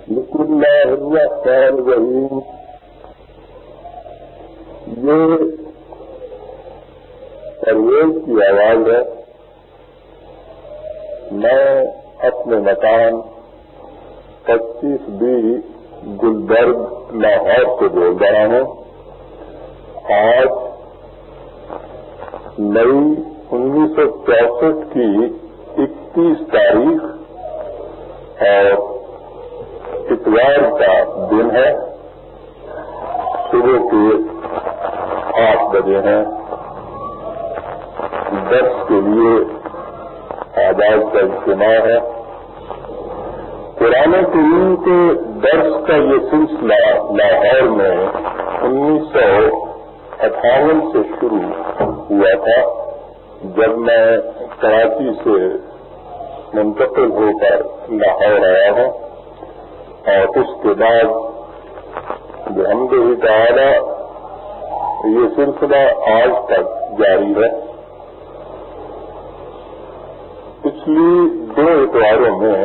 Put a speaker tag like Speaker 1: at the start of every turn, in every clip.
Speaker 1: بسم اللہ الرحمن الرحیم. یہ پرویز کی آواز ہے. میں اپنے مکان 25B گلبرگ لاہور سے بول رہا ہوں. آج مئی 1964 کی 31 تاریخ اور اتوار کا دن ہے. صبح کے 8 بجے ہیں. درس کے لیے آداب کا اجتماع ہے. قرآن کریم کے درس کا یہ سلسلہ لاہور میں 1958 سے شروع ہوا تھا جب میں کراچی سے منتقل ہو کر لاہور آیا ہوں. اور اس کے بعد بحمدہ تعالی یہ سلسلہ آج تک جاری ہے. پچھلی 2 اتواروں میں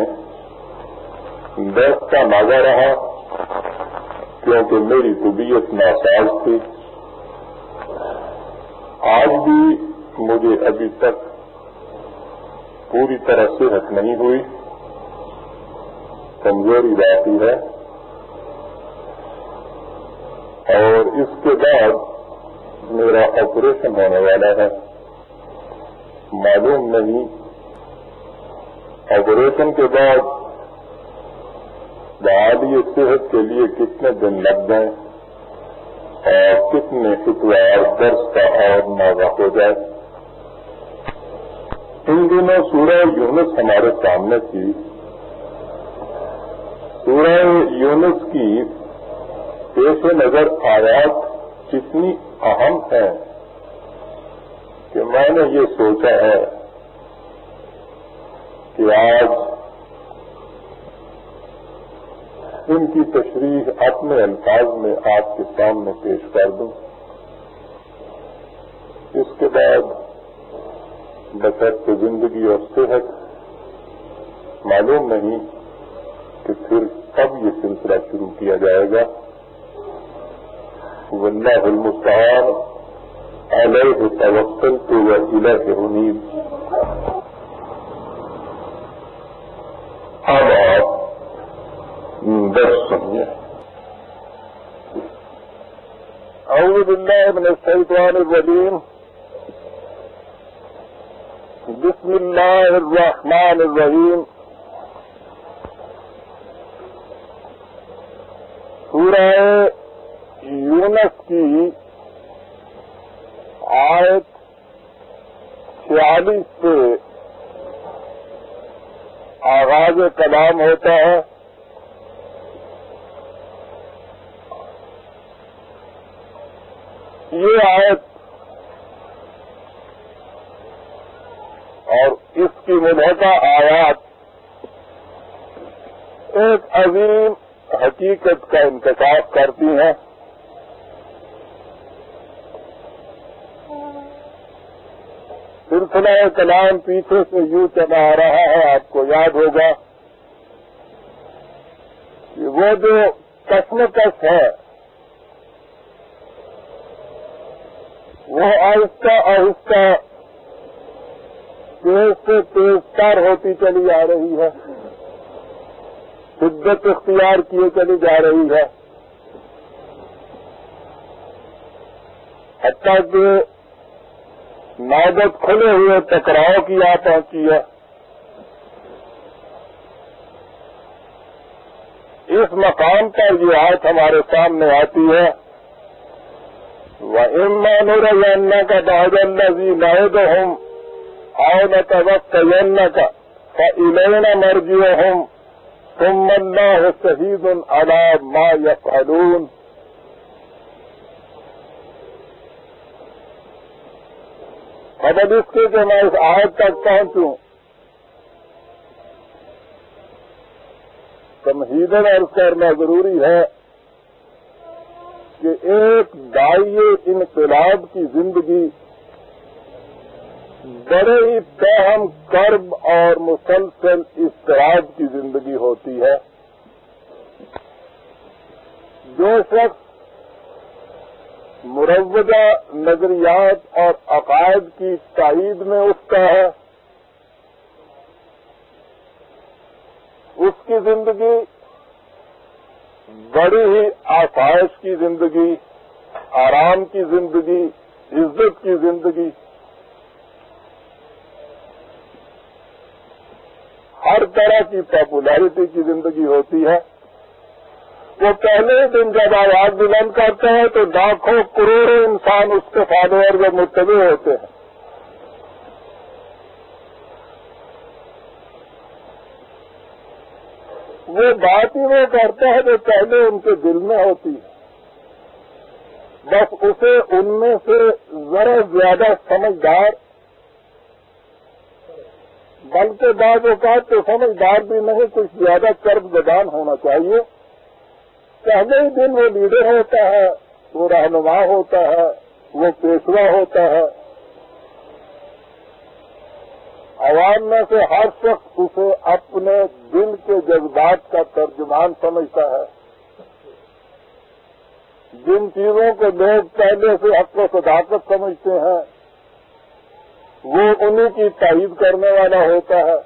Speaker 1: درس کا مزہ رہا کیونکہ میری طبیعت ناساز تھی. آج بھی مجھے ابھی تک پوری طرح صحت نہیں ہوئی, کمزوری باقی ہے. اور اس کے بعد میرا آپریشن ہونے والا ہے. معلوم نہیں آپریشن کے بعد بحالی صحت کے لیے کتنے دن لگ جائیں اور کتنے اتوار درس کا اور موقع ہو جائے. ان دنوں سورہ یونس ہمارے سامنے تھی. سورہ یونس کی پیش نظر آیات اتنی اہم ہیں کہ میں نے یہ سوچا ہے کہ آج ان کی تشریح اپنے الفاظ میں آپ کے سامنے پیش کر دوں. اس کے بعد بشرط زندگی اور صحت معلوم نہیں کہ پھر کب یہ سلسلہ شروع کیا جائے گا. واللہ المستعان علیہ توکلت والیہ انیب. اب آپ درس سمجھیں. اعوذ باللہ من الشیطان الرجیم. بسم اللہ الرحمن الرحیم. سورہ یونس کی آیت 46 سے آغاز کلام ہوتا ہے. یہ آیت اور اس کی ملحقہ آیات ایک عظیم حقیقت کا انکشاف کرتی ہیں. سلسلہ کلام پیچھے سے یوں چلا آ رہا ہے. آپ کو یاد ہوگا کہ وہ جو کشمکش ہے وہ آہستہ آہستہ تیز سے تیز تر ہوتی چلی آ رہی ہے, شدت اختیار کیے چلی جا رہی ہے, حتیٰ کہ نوبت کھلے ہوئے ٹکراؤ کی آ پہنچی ہے. اس مقام پر یہ آیت ہمارے سامنے آتی ہے وَإِمَّا نُرِيَنَّكَ بَعْضَ الَّذِي نَعِدُهُمْ أَوْ نَتَوَفَّيَنَّكَ فَإِلَيْنَا مَرْجِعُهُمْ ثُمَّ اللَّهُ شَهِيدٌ عَلَىٰ مَا يَفْعَلُونَ. اب اس کے کہ میں اس آیت تک پہنچوں تمہیداً عرض کرنا ضروری ہے کہ ایک داعیے انقلاب کی زندگی بڑے ہی فہم کرب اور مسلسل اضطراب کی زندگی ہوتی ہے. جو شخص مروجہ نظریات اور عقائد کی تائید میں اٹھتا ہے اس کی زندگی بڑی ہی آسائش کی زندگی، آرام کی زندگی، عزت کی زندگی، ہر طرح کی پاپولیرٹی کی زندگی ہوتی ہے۔ وہ پہلے ہی دن جب آواز بلند کرتا ہے تو لاکھوں کروڑوں انسان اس کے فالوور و متبع ہوتے ہیں۔ وہ بات ہی وہ کرتا ہے جو پہلے ان کے دل میں ہوتی ہے، بس اسے ان میں سے ذرا زیادہ سمجھدار، بلکہ بعض اوقات تو سمجھدار بھی نہیں، کچھ زیادہ چرب زبان ہونا چاہیے۔ پہلے ہی دن وہ لیڈر ہوتا ہے، وہ رہنما ہوتا ہے، وہ پیشوا ہوتا ہے، عوام میں سے ہر شخص اسے اپنے دل کے جذبات کا ترجمان سمجھتا ہے۔ جن چیزوں کو لوگ پہلے سے حق و صداقت سمجھتے ہیں وہ انہی کی تائید کرنے والا ہوتا ہے،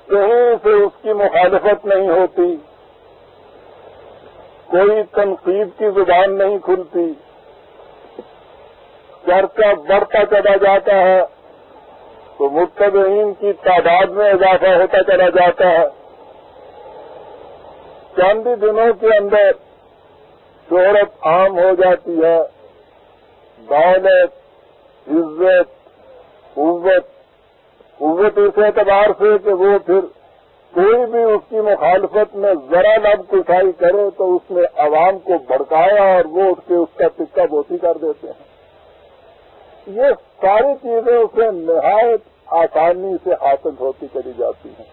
Speaker 1: کہیں سے اس کی مخالفت نہیں ہوتی، کوئی تنقید کی زبان نہیں کھلتی، چرچا بڑھتا چلا جاتا ہے تو متبعین کی تعداد میں اضافہ ہوتا چلا جاتا ہے۔ چند ہی دنوں کے اندر شہرت عام ہو جاتی ہے، دولت، عزت، قوت اس اعتبار سے کہ وہ پھر کوئی بھی اس کی مخالفت میں ذرا لب کشائی کرے تو اس نے عوام کو بھڑکایا اور وہ اٹھ کے اس کا ٹکا بوتی کر دیتے ہیں۔ یہ ساری چیزیں اسے نہایت آسانی سے حاصل ہوتی چلی جاتی ہیں،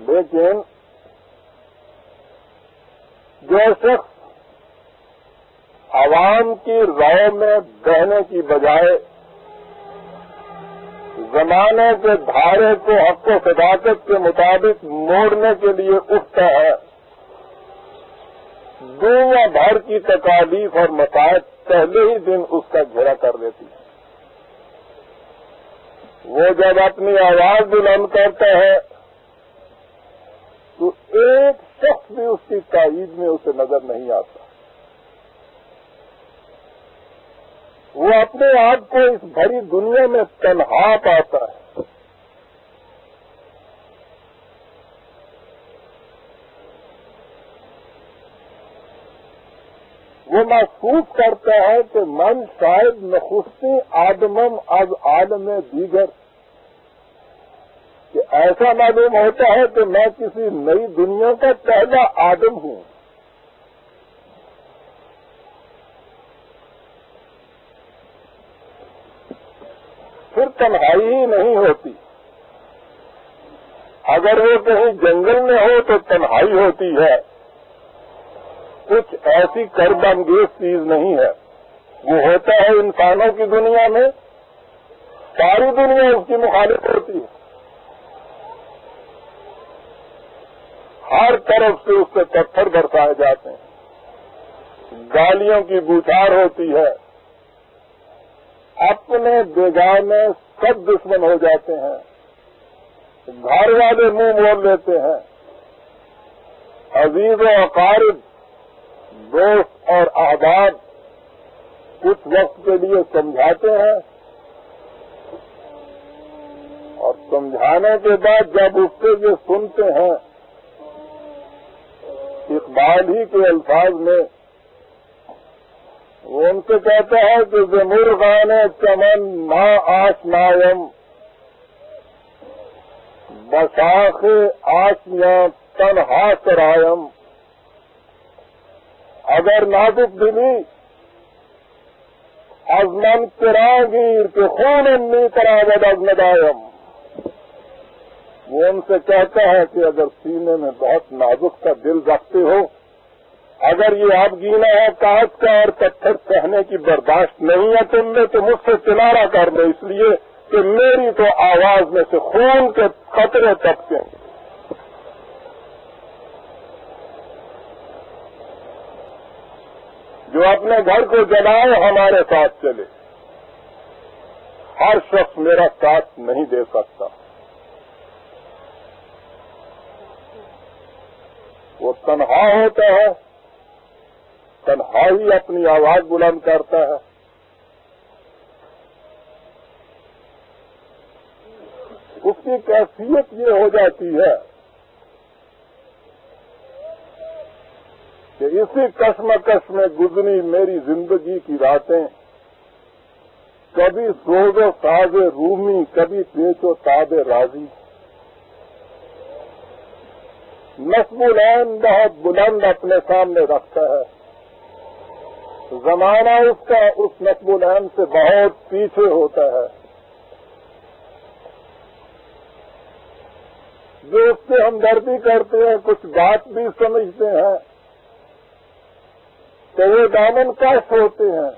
Speaker 1: لیکن جو شخص عوام کی رائے میں بہنے کی بجائے زمانے کے دھارے کو حق و صداقت کے مطابق موڑنے کے لیے اٹھتا ہے، دنیا بھر کی تکالیف اور مصائب پہلے ہی دن اس کا گھیرا کر دیتی ہے۔ وہ جب اپنی آواز بلند کرتا ہے تو ایک شخص بھی اس کی تائید میں اسے نظر نہیں آتا۔ وہ اپنے آپ کو اس بھری دنیا میں تنہا پاتا ہے۔ وہ محسوس کرتا ہے کہ من شاید نخستی آدمم از عالم دیگر، کہ ایسا معلوم ہوتا ہے کہ میں کسی نئی دنیا کا پہلا آدم ہوں۔ پھر تنہائی ہی نہیں ہوتی، اگر وہ کہیں جنگل میں ہو تو تنہائی ہوتی ہے، کچھ ایسی کرب انگیز چیز نہیں ہے۔ وہ ہوتا ہے انسانوں کی دنیا میں، ساری دنیا اس کی مخالف ہوتی ہے، ہر طرف سے اس سے پتھر برسائے جاتے ہیں، گالیوں کی بوچھار ہوتی ہے، اپنے بیگانے سب دشمن ہو جاتے ہیں، گھر والے منہ موڑ لیتے ہیں، عزیز و اقارب، دوست اور احباب کچھ وقت کے لیے سمجھاتے ہیں، اور سمجھانے کے بعد جب اس سے یہ سنتے ہیں، اقبال ہی کے الفاظ میں وہ ان سے کہتا ہے کہ زمرغان چمن ما آشنایم بشاخ آشیاں تنہا سرایم، اگر نازک دلی از من چراغیر کہ خون انی تراود از ندایم۔ وہ ان سے کہتا ہے کہ اگر سینے میں بہت نازک سا دل رکھتے ہو، اگر یہ آپ گینا ہے کاٹ کا اور پتھر سہنے کی برداشت نہیں ہے تم نے، تو مجھ سے کنارہ کر لو، اس لیے کہ میری تو آواز میں سے خون کے قطرے تپتے ہیں۔ جو اپنے گھر کو جلائے ہمارے ساتھ چلے. ہر شخص میرا ساتھ نہیں دے سکتا. وہ تنہا ہوتا ہے, تنہا ہی اپنی آواز بلند کرتا ہے. اس کی کیفیت یہ ہو جاتی ہے کہ اسی کشمکش میں گزری میری زندگی کی راتیں کبھی سوز و ساز رومی, کبھی پیچ و تاب راضی. نصب العین بہت بلند اپنے سامنے رکھتا ہے, زمانہ اس کا اس نصب العین سے بہت پیچھے ہوتا ہے. جو اس سے ہمدردی کرتے ہیں, کچھ بات بھی سمجھتے ہیں, تو وہ دامن کش ہوتے ہیں.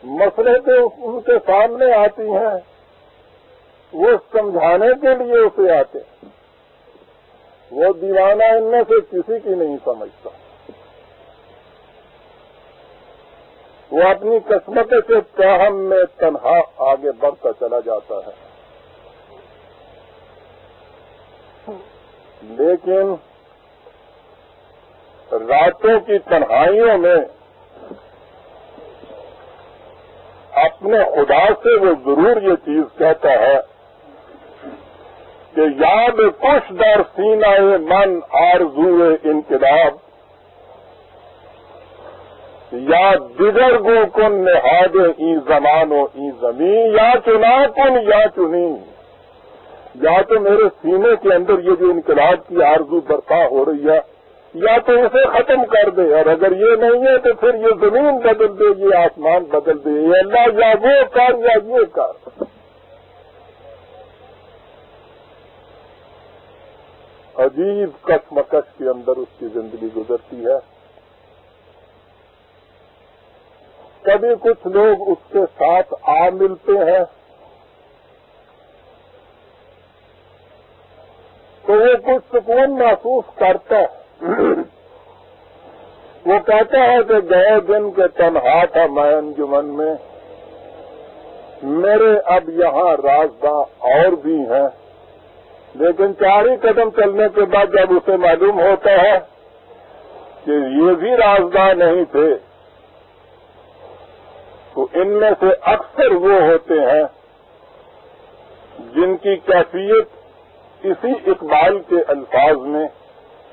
Speaker 1: مسئلے تو ان کے سامنے آتی ہیں, وہ سمجھانے کے لیے اسے آتے ہیں. وہ دیوانہ ان میں سے کسی کی نہیں سمجھتا. وہ اپنی قسمت سے تاہم میں تنہا آگے بڑھتا چلا جاتا ہے. لیکن راتوں کی تنہائیوں میں اپنے خدا سے وہ ضرور یہ چیز کہتا ہے کہ یاد کش در سینہ من آرزو انقلاب, یا دیگر گو کن نہاد ای زمان و ای زمین, یا چنا کن یا چنی. یا تو میرے سینے کے اندر یہ جو انقلاب کی آرزو برپا ہو رہی ہے, یا تو اسے ختم کر دے, اور اگر یہ نہیں ہے تو پھر یہ زمین بدل دے, یہ آسمان بدل دے, یہ اللہ یا وہ کر یا یہ کر. عجیب کشمکش کے اندر اس کی زندگی گزرتی ہے. کبھی کچھ لوگ اس کے ساتھ آ ملتے ہیں تو وہ کچھ سکون محسوس کرتا ہے. وہ کہتا ہے کہ گئے دن کے تنہا تھا میں انجمن میں, میرے اب یہاں رازداں اور بھی ہیں. لیکن 4 قدم چلنے کے بعد جب اسے معلوم ہوتا ہے کہ یہ بھی رازداں نہیں تھے, تو ان میں سے اکثر وہ ہوتے ہیں جن کی کیفیت اسی اقبال کے الفاظ میں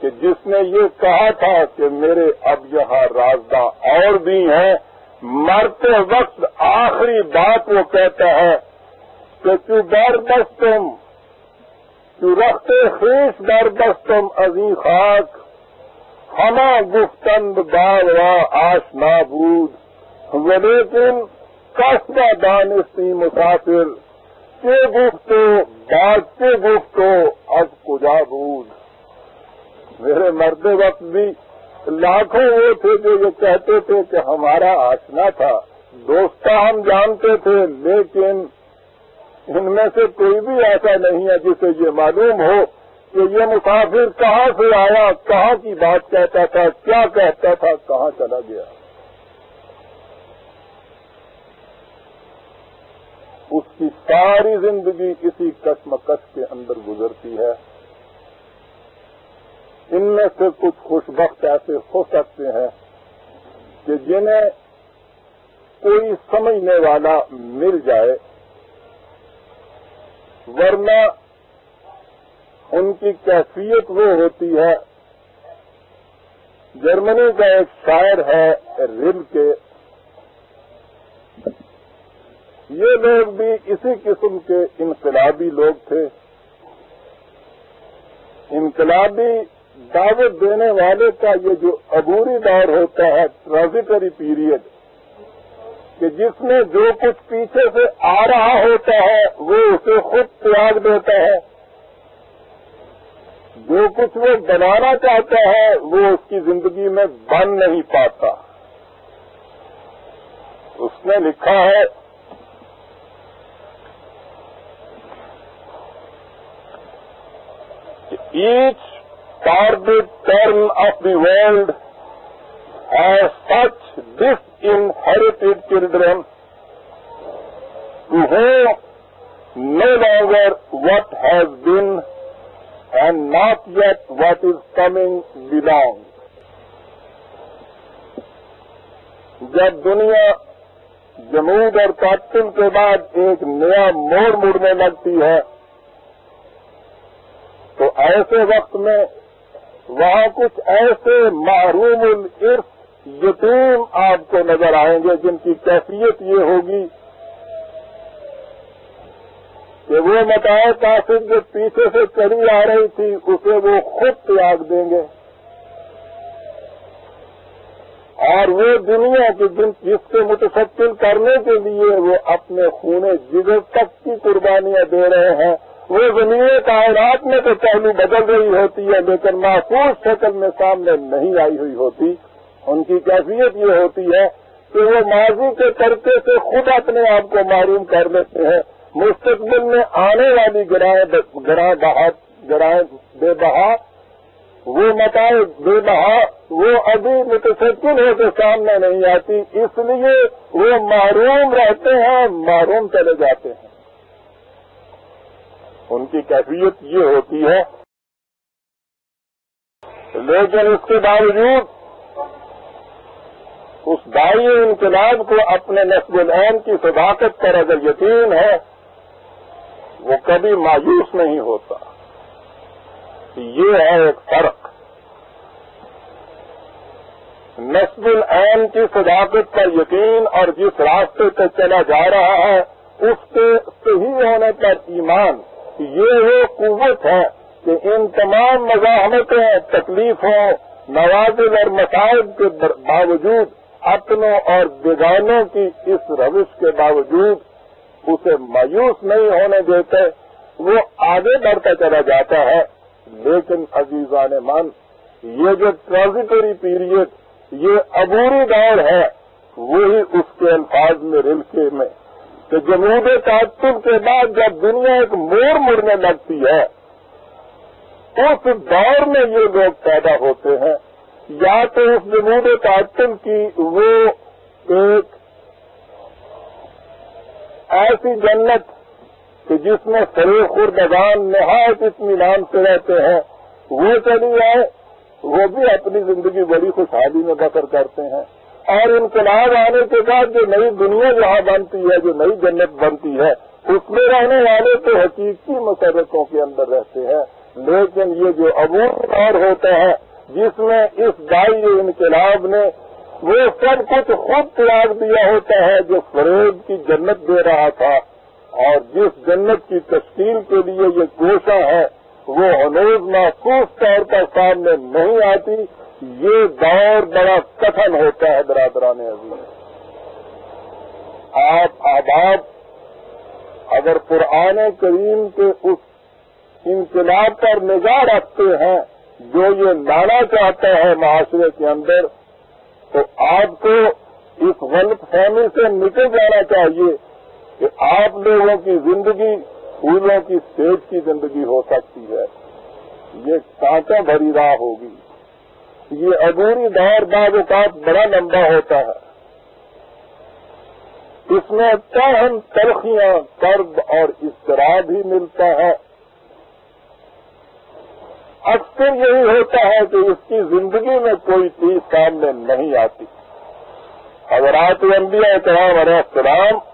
Speaker 1: کہ جس نے یہ کہا تھا کہ میرے اب یہاں رازداں اور بھی ہیں, مرتے وقت آخری بات وہ کہتا ہے کہ تو در دستم, تو رختے خیش در دستم ازیں خاک, ہما گفتند باوا آشنا بود, ولیکن قصبہ دانستی مسافر, کے گفتو بات کے گفتو اب کجا بود. میرے مرتے وقت بھی لاکھوں وہ تھے جو یہ کہتے تھے کہ ہمارا آشنا تھا, دوستہ ہم جانتے تھے, لیکن ان میں سے کوئی بھی ایسا نہیں ہے جسے یہ معلوم ہو کہ یہ مسافر کہاں سے آیا, کہاں کی بات کہتا تھا, کیا کہتا تھا, کہاں چلا گیا. اس کی ساری زندگی اسی کشمکش کے اندر گزرتی ہے. ان میں سے کچھ خوش بخت ایسے ہو سکتے ہیں کہ جنہیں کوئی سمجھنے والا مل جائے, ورنہ ان کی کیفیت وہ ہوتی ہے. جرمنی کا ایک شاعر ہے ریلکے, یہ لوگ بھی اسی قسم کے انقلابی لوگ تھے. انقلابی دعوت دینے والے کا یہ جو عبوری دور ہوتا ہے, ٹرانزیٹری پیریڈ, کہ جس میں جو کچھ پیچھے سے آ رہا ہوتا ہے وہ اسے خود تیاگ دیتا ہے, جو کچھ وہ بنانا چاہتا ہے وہ اس کی زندگی میں بن نہیں پاتا. اس نے لکھا ہے کہ each torrid turn of the world has such disinherited children to whom no longer what has been and not yet what is coming belongs. جب دنیا جمود اور تعطل کے بعد ایک نیا موڑ مڑنے لگتی ہے تو ایسے وقت میں وہاں کچھ ایسے محروم الارث یتیم آپ کو نظر آئیں گے جن کی کیفیت یہ ہوگی کہ وہ متاع کاسب جو پیچھے سے چلی آ رہی تھی اسے وہ خود تیاگ دیں گے اور وہ دنیا کی جس سے متشکل کرنے کے لیے وہ اپنے خون جگر تک کی قربانیاں دے رہے ہیں وہ زمین کائنات میں تو پہلو بدل رہی ہوتی ہے لیکن محفوظ شکل میں سامنے نہیں آئی ہوئی ہوتی. ان کی کیفیت یہ ہوتی ہے کہ وہ ماضی کے ترکے سے خود اپنے آپ کو معروم کر لیتے ہیں. مستقبل میں آنے والی گرائیں بے بہا وہ متاع بے بہا وہ ابھی متشکل ہو کے سامنے نہیں آتی اس لیے وہ محروم رہتے ہیں محروم چلے جاتے ہیں. ان کی کیفیت یہ ہوتی ہے لیکن اس کے باوجود اس دائی انقلاب کو اپنے نسب العین کی صداقت پر اگر یقین ہے وہ کبھی مایوس نہیں ہوتا. یہ ہے ایک فرق. نسب العین کی صداقت پر یقین اور جس راستے پہ چلا جا رہا ہے اس کے صحیح ہونے پر ایمان یہ وہ قوت ہے کہ ان تمام مزاحمتیں تکلیفوں نوازل اور مصائب کے باوجود اپنوں اور بیگانوں کی اس روش کے باوجود اسے مایوس نہیں ہونے دیتے. وہ آگے بڑھتا چلا جاتا ہے. لیکن عزیزان من یہ جو ٹرانزیٹری پیریڈ یہ عبوری دور ہے وہی اس کے الفاظ میں رلکے میں کہ جمود تعطل کے بعد جب دنیا ایک موڑ مڑنے لگتی ہے اس دور میں یہ لوگ پیدا ہوتے ہیں. یا تو اس جمود تعطل کی وہ ایک ایسی جنت کہ جس میں فریق خوردگان نہایت اطمینان سے رہتے ہیں وہ چلی آئے وہ بھی اپنی زندگی بڑی خوشحالی میں بسر کرتے ہیں. اور انقلاب آنے کے بعد جو نئی دنیا جہاں بنتی ہے جو نئی جنت بنتی ہے اس میں رہنے والے تو حقیقی مسرتوں کے اندر رہتے ہیں. لیکن یہ جو عبور دور ہوتا ہے جس میں اس دائی انقلاب نے وہ سب کچھ خود تیاگ دیا ہوتا ہے جو فریب کی جنت دے رہا تھا اور جس جنت کی تشکیل کے لیے یہ کوشاں ہے وہ ہنوز محفوظ طور پر سامنے نہیں آتی. یہ دور بڑا کٹھن ہوتا ہے برادران عزیز. آپ احباب اگر قرآن کریم کے اس انقلاب پر نگاہ رکھتے ہیں جو یہ لانا چاہتا ہے معاشرے کے اندر تو آپ کو اس غلط فہمی سے نکل جانا چاہیے کہ آپ لوگوں کی زندگی پھولوں کی سیج کی زندگی ہو سکتی ہے. یہ کانٹوں بھری راہ ہوگی. یہ عبوری دور بعض اوقات بڑا لمبا ہوتا ہے. اس میں تاہم تلخیاں کرب اور اضطراب ہی ملتا ہے. اکثر یہی ہوتا ہے کہ اس کی زندگی میں کوئی چیز سامنے نہیں آتی. حضرات انبیاء کرام علیہ السلام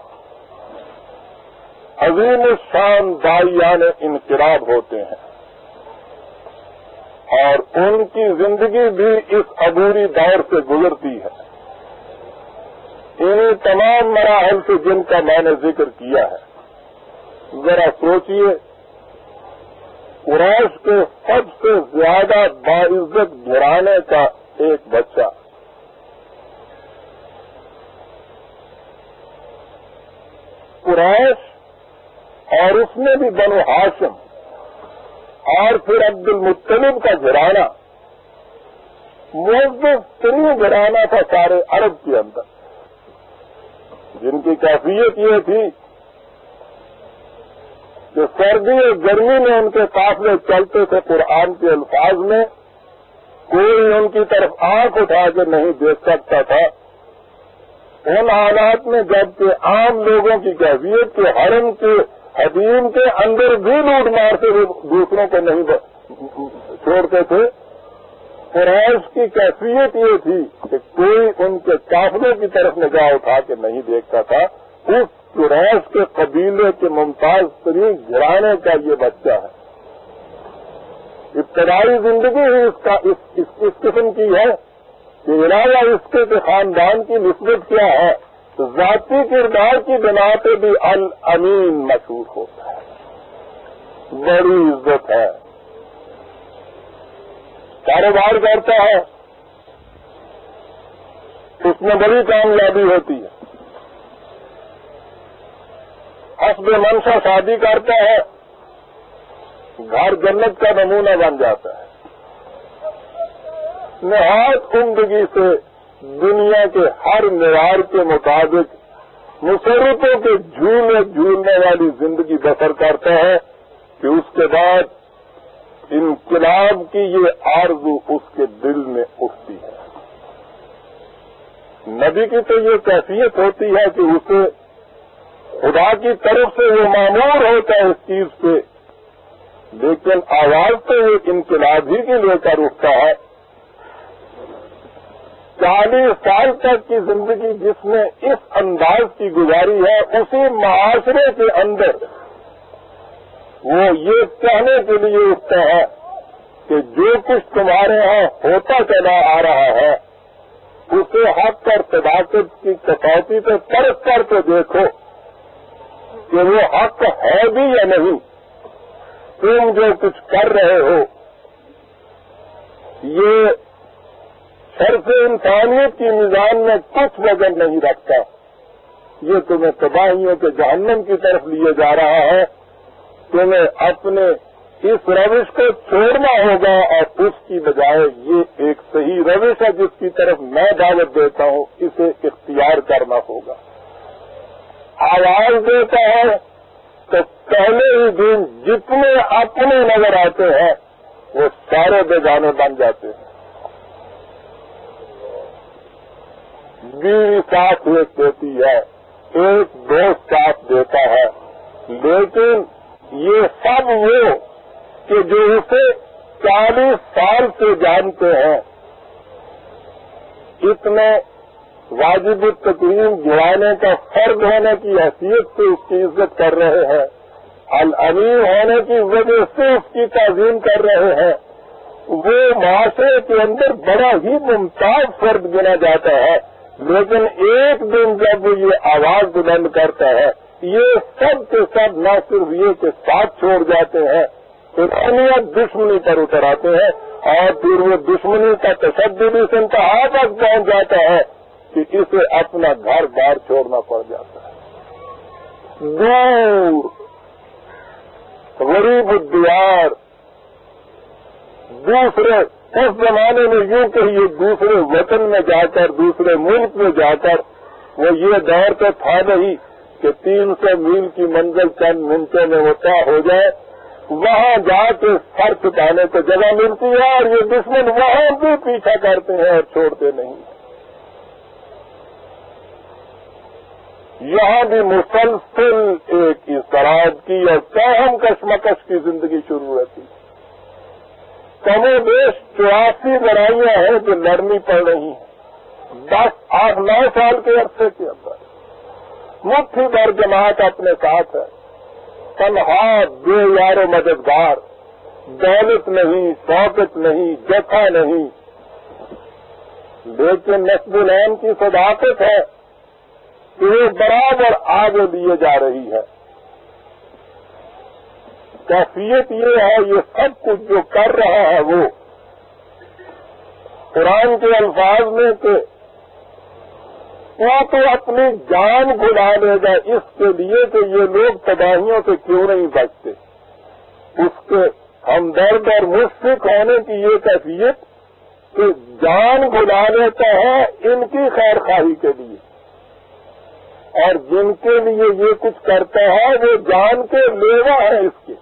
Speaker 1: عظیم الشان داعیان انقلاب ہوتے ہیں اور ان کی زندگی بھی اس عبوری دور سے گزرتی ہے. انہیں تمام مراحل سے جن کا میں نے ذکر کیا ہے ذرا سوچئے قریش کے سب سے زیادہ باعزت گھرانے کا ایک بچہ قریش اور اس میں بھی بنو ہاشم اور پھر عبد المطلب کا گھرانہ معزز ترین گھرانہ تھا سارے عرب کے اندر جن کی کیفیت یہ تھی کہ سردی اور گرمی میں ان کے قافلے چلتے تھے قرآن کے الفاظ میں کوئی ان کی طرف آنکھ اٹھا کے نہیں دیکھ سکتا تھا. ان حالات میں جبکہ عام لوگوں کی کیفیت کے حرم کے حدیم کے اندر بھی لوٹ مار سے دوسروں کو نہیں چھوڑتے تھے. قریش کی کیفیت یہ تھی کہ کوئی ان کے کافروں کی طرف نگاہ اٹھا کے نہیں دیکھتا تھا. اس قریش کے قبیلے کے ممتاز ترین گھرانے کا یہ بچہ ہے. ابتدائی زندگی ہی اس قسم کی ہے کہ علاوہ اس کے خاندان کی نسبت کیا ہے تو ذاتی کردار کی بنا پہ بھی الامین مشہور ہوتا ہے. بڑی عزت ہے. کاروبار کرتا ہے اس میں بڑی کامیابی ہوتی ہے. حسب منشا شادی کرتا ہے گھر جنت کا نمونہ بن جاتا ہے. نہایت عمدگی سے دنیا کے ہر معیار کے مطابق مسرتوں کے جھولنے والی زندگی بسر کرتا ہے کہ اس کے بعد انقلاب کی یہ آرزو اس کے دل میں اٹھتی ہے. نبی کی تو یہ کیفیت ہوتی ہے کہ اسے خدا کی طرف سے وہ مامور ہوتا ہے اس چیز پہ، لیکن آواز تو یہ انقلاب ہی کی لے کر اٹھتا ہے. 40 سال تک کی زندگی جس نے اس انداز کی گزاری ہے، اسی معاشرے کے اندر وہ یہ کہنے کے لیے اٹھتا ہے کہ جو کچھ تمہارے ہاں ہوتا چلا آ رہا ہے اسے حق اور صداقت کی کسوٹی پہ پرکھ کر کے دیکھو کہ وہ حق ہے بھی یا نہیں. تم جو کچھ کر رہے ہو یہ شرف انسانیت کی میزان میں کچھ وزن نہیں رکھتا. یہ تمہیں تباہیوں کے جہنم کی طرف لیے جا رہا ہے. تمہیں اپنے اس روش کو چھوڑنا ہوگا اور اس کی بجائے یہ ایک صحیح روش ہے جس کی طرف میں دعوت دیتا ہوں، اسے اختیار کرنا ہوگا. آواز دیتا ہے تو پہلے ہی دن جتنے اپنے نظر آتے ہیں وہ سارے بیگانے بن جاتے ہیں. بیوی ساتھ ایک دیتی ہے، ایک دوست ساتھ دیتا ہے، لیکن یہ سب وہ کہ جو اسے 40 سال سے جانتے ہیں اتنے واجب التکریم گرانے کا فرض ہونے کی حیثیت سے اس کی عزت کر رہے ہیں، الامین ہونے کی وجہ سے اس کی تعظیم کر رہے ہیں. وہ معاشرے کے اندر بڑا ہی ممتاز فرد گنا جاتا ہے، لیکن ایک دن جب وہ یہ آواز بلند کرتا ہے یہ سب کے سب نہ صرف یہ کے ساتھ چھوڑ جاتے ہیں، انسانیت دشمنی پر اتر آتے ہیں اور پھر وہ دشمنی کا تشدد اس انتہا تک پہنچ جاتا ہے کہ اسے اپنا گھر بار چھوڑنا پڑ جاتا ہے. دور غریب الدیار دوسرے اس زمانے میں یوں کہیے دوسرے وطن میں جا کر دوسرے ملک میں جا کر وہ یہ دور تو تھا نہیں کہ 300 میل کی منزل چند منٹوں میں وہ طے ہو جائے. وہاں جا کے سر چھپانے کو جگہ ملتی ہے اور یہ دشمن وہاں بھی پیچھا کرتے ہیں اور چھوڑتے نہیں. یہاں بھی مسلسل ایک اضطراب کی اور کاہم کشمکش کی زندگی شروع ہوتی. کم و بیش 84 لڑائیاں ہیں جو لڑنی پڑ رہی ہیں 10 8 9 سال کے عرصے کے اندر. مٹھی بھر جماعت اپنے ساتھ ہے، تنہا بے یار و مددگار، دولت نہیں، شوکت نہیں، جتھا نہیں، لیکن نصب العین کی صداقت ہے کہ وہ برابر آگے لیے جا رہی ہے. کیفیت یہ ہے یہ سب کچھ جو کر رہا ہے وہ قرآن کے الفاظ میں کہ وہ تو اپنی جان بھلا لے گا اس کے لیے کہ یہ لوگ تباہیوں سے کیوں نہیں بچتے. اس کے ہمدرد اور مشفق ہونے کی یہ کیفیت کہ جان بھلا لیتا ہے ان کی خیر خواہی کے لیے، اور جن کے لیے یہ کچھ کرتا ہے وہ جان کے لیوا ہے اس کے.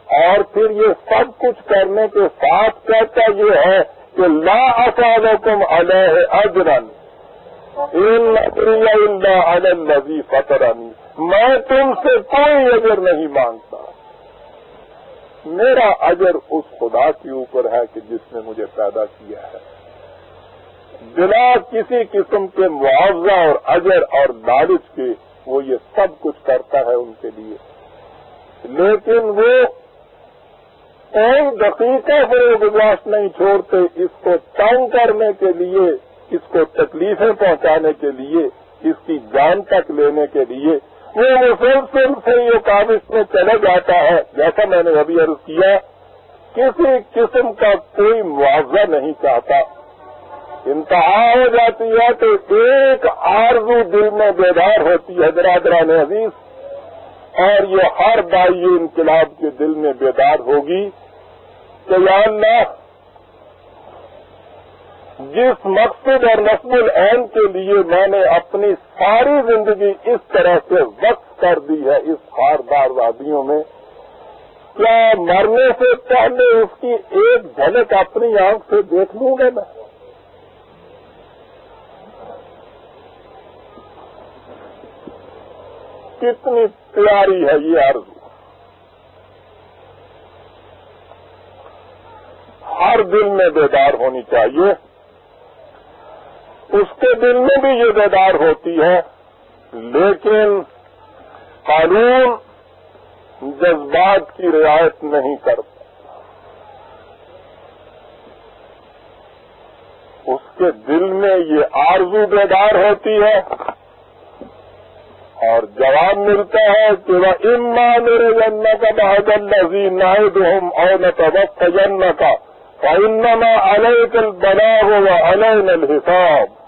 Speaker 1: اور پھر یہ سب کچھ کرنے کے ساتھ کہتا یہ ہے کہ لا اسالکم علیہ اجرا ان اجریہ الا علی الذی فطرنی، میں تم سے کوئی اجر نہیں مانگتا، میرا اجر اس خدا کے اوپر ہے کہ جس نے مجھے پیدا کیا ہے، بلا کسی قسم کے معاوضہ اور اجر اور لالچ کے وہ یہ سب کچھ کرتا ہے ان کے لیے، لیکن وہ کوئی دقیقہ گزاشت نہیں چھوڑتے اس کو تنگ کرنے کے لیے، اس کو تکلیفیں پہنچانے کے لیے، اس کی جان تک لینے کے لیے وہ مسلسل سے یہ کاوش میں چلا جاتا ہے۔ جیسا میں نے ابھی عرض کیا، کسی قسم کا کوئی معاوضہ نہیں چاہتا، انتہا ہو جاتی ہے تو ایک آرزو دل میں بیدار ہوتی ہے برادران عزیز، اور یہ ہر بائی انقلاب کے دل میں بیدار ہوگی کہ یا اللہ، جس مقصد اور نصب العین کے لیے میں نے اپنی ساری زندگی اس طرح سے وقف کر دی ہے اس خاردار وادیوں میں، کیا مرنے سے پہلے اس کی ایک جھلک اپنی آنکھ سے دیکھ لوں گا میں؟ کتنی پیاری ہے یہ آرزو، ہر دل میں بیدار ہونی چاہیے۔ اس کے دل میں بھی یہ بیدار ہوتی ہے، لیکن قانون جذبات کی رعایت نہیں کرتا، اس کے دل میں یہ آرزو بیدار ہوتی ہے اور جواب ملتا ہے کہ وَإِمَّا نُرِيَنَّكَ بَعْضَ الَّذِي نَعِدُهُمْ أَوْ نَتَوَفَّيَنَّكَ فَإِنَّمَا عَلَيْكَ الْبَلَاغُ وَعَلَيْنَا الْحِسَابُ۔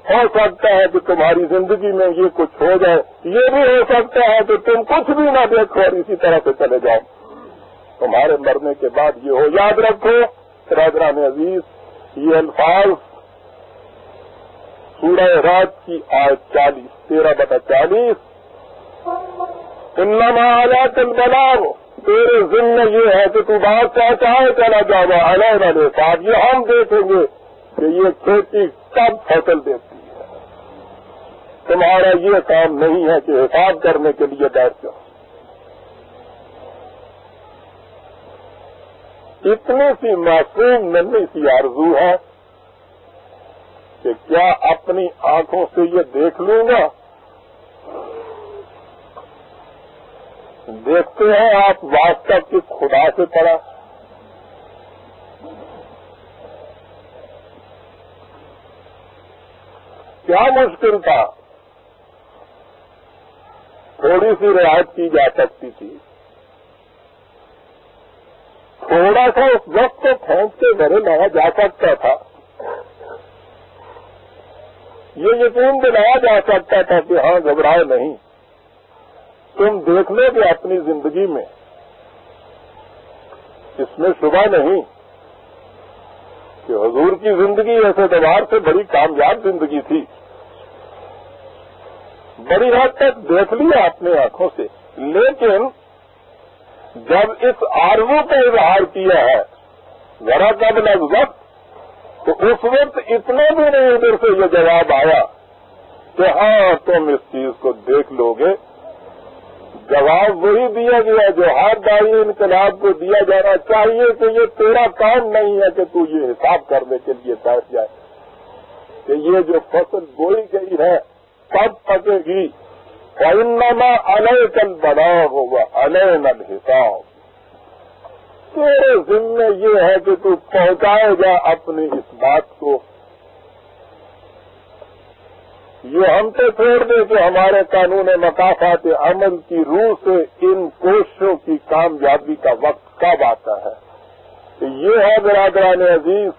Speaker 1: ہو سکتا ہے کہ تمہاری زندگی میں یہ کچھ ہو جائے، یہ بھی ہو سکتا ہے کہ تم کچھ بھی نہ دیکھو اور اسی طرح سے چلے جاؤ، تمہارے مرنے کے بعد یہ ہو۔ یاد رکھو برادران عزیز، یہ الفاظ سورہ رات کی آیت 40 13/40، انما علیک البلاغ، تیرے ذمہ یہ ہے کہ تو بات چاہے چلا جاؤ، علینا الحساب، یہ ہم دیکھیں گے کہ یہ کھیتی کب فصل دیتی ہے، تمہارا یہ کام نہیں ہے کہ حساب کرنے کے لیے بیٹھ جاؤ۔ اتنی سی معصوم ننھی سی آرزو ہے کہ کیا اپنی آنکھوں سے یہ دیکھ لوں گا؟ دیکھتے ہیں آپ واسطہ کس خدا سے پڑا، کیا مشکل تھا، تھوڑی سی رعایت کی جا سکتی تھی، تھوڑا سا اس وقت کو پھینک کے گھر لایا جا سکتا تھا، یہ یقین دلایا جا سکتا تھا کہ ہاں گھبراؤ نہیں، تم دیکھ لو گے اپنی زندگی میں، اس میں شبہ نہیں کہ حضور کی زندگی ایسے اعتبار سے بڑی کامیاب زندگی تھی، بڑی حد تک دیکھ لیا اپنے آنکھوں سے، لیکن جب اس آرزو کا اظہار کیا ہے ذرا قبل از وقت، تو اس وقت اتنا بھی نہیں ادھر سے یہ جواب آیا کہ ہاں تم اس چیز کو دیکھ لو گے۔ جواب وہی دیا گیا جو ہر دائی انقلاب کو دیا جانا چاہیے کہ یہ تیرا کام نہیں ہے کہ تو یہ حساب کرنے کے لیے بیٹھ جائے کہ یہ جو فصل بوئی گئی ہے کب پکے گی، فَإِنَّمَا عَلَيْكَ الْبَلَاغُ وَعَلَيْنَا الْحِسَابُ، تیرے ذمہ یہ ہے کہ تو پہنچائے گا اپنی اس بات کو، یہ ہم تو چھوڑ دے کہ ہمارے قانون مقافات عمل کی روح سے ان کوششوں کی کامیابی کا وقت کب آتا ہے۔ یہ ہے برادران عزیز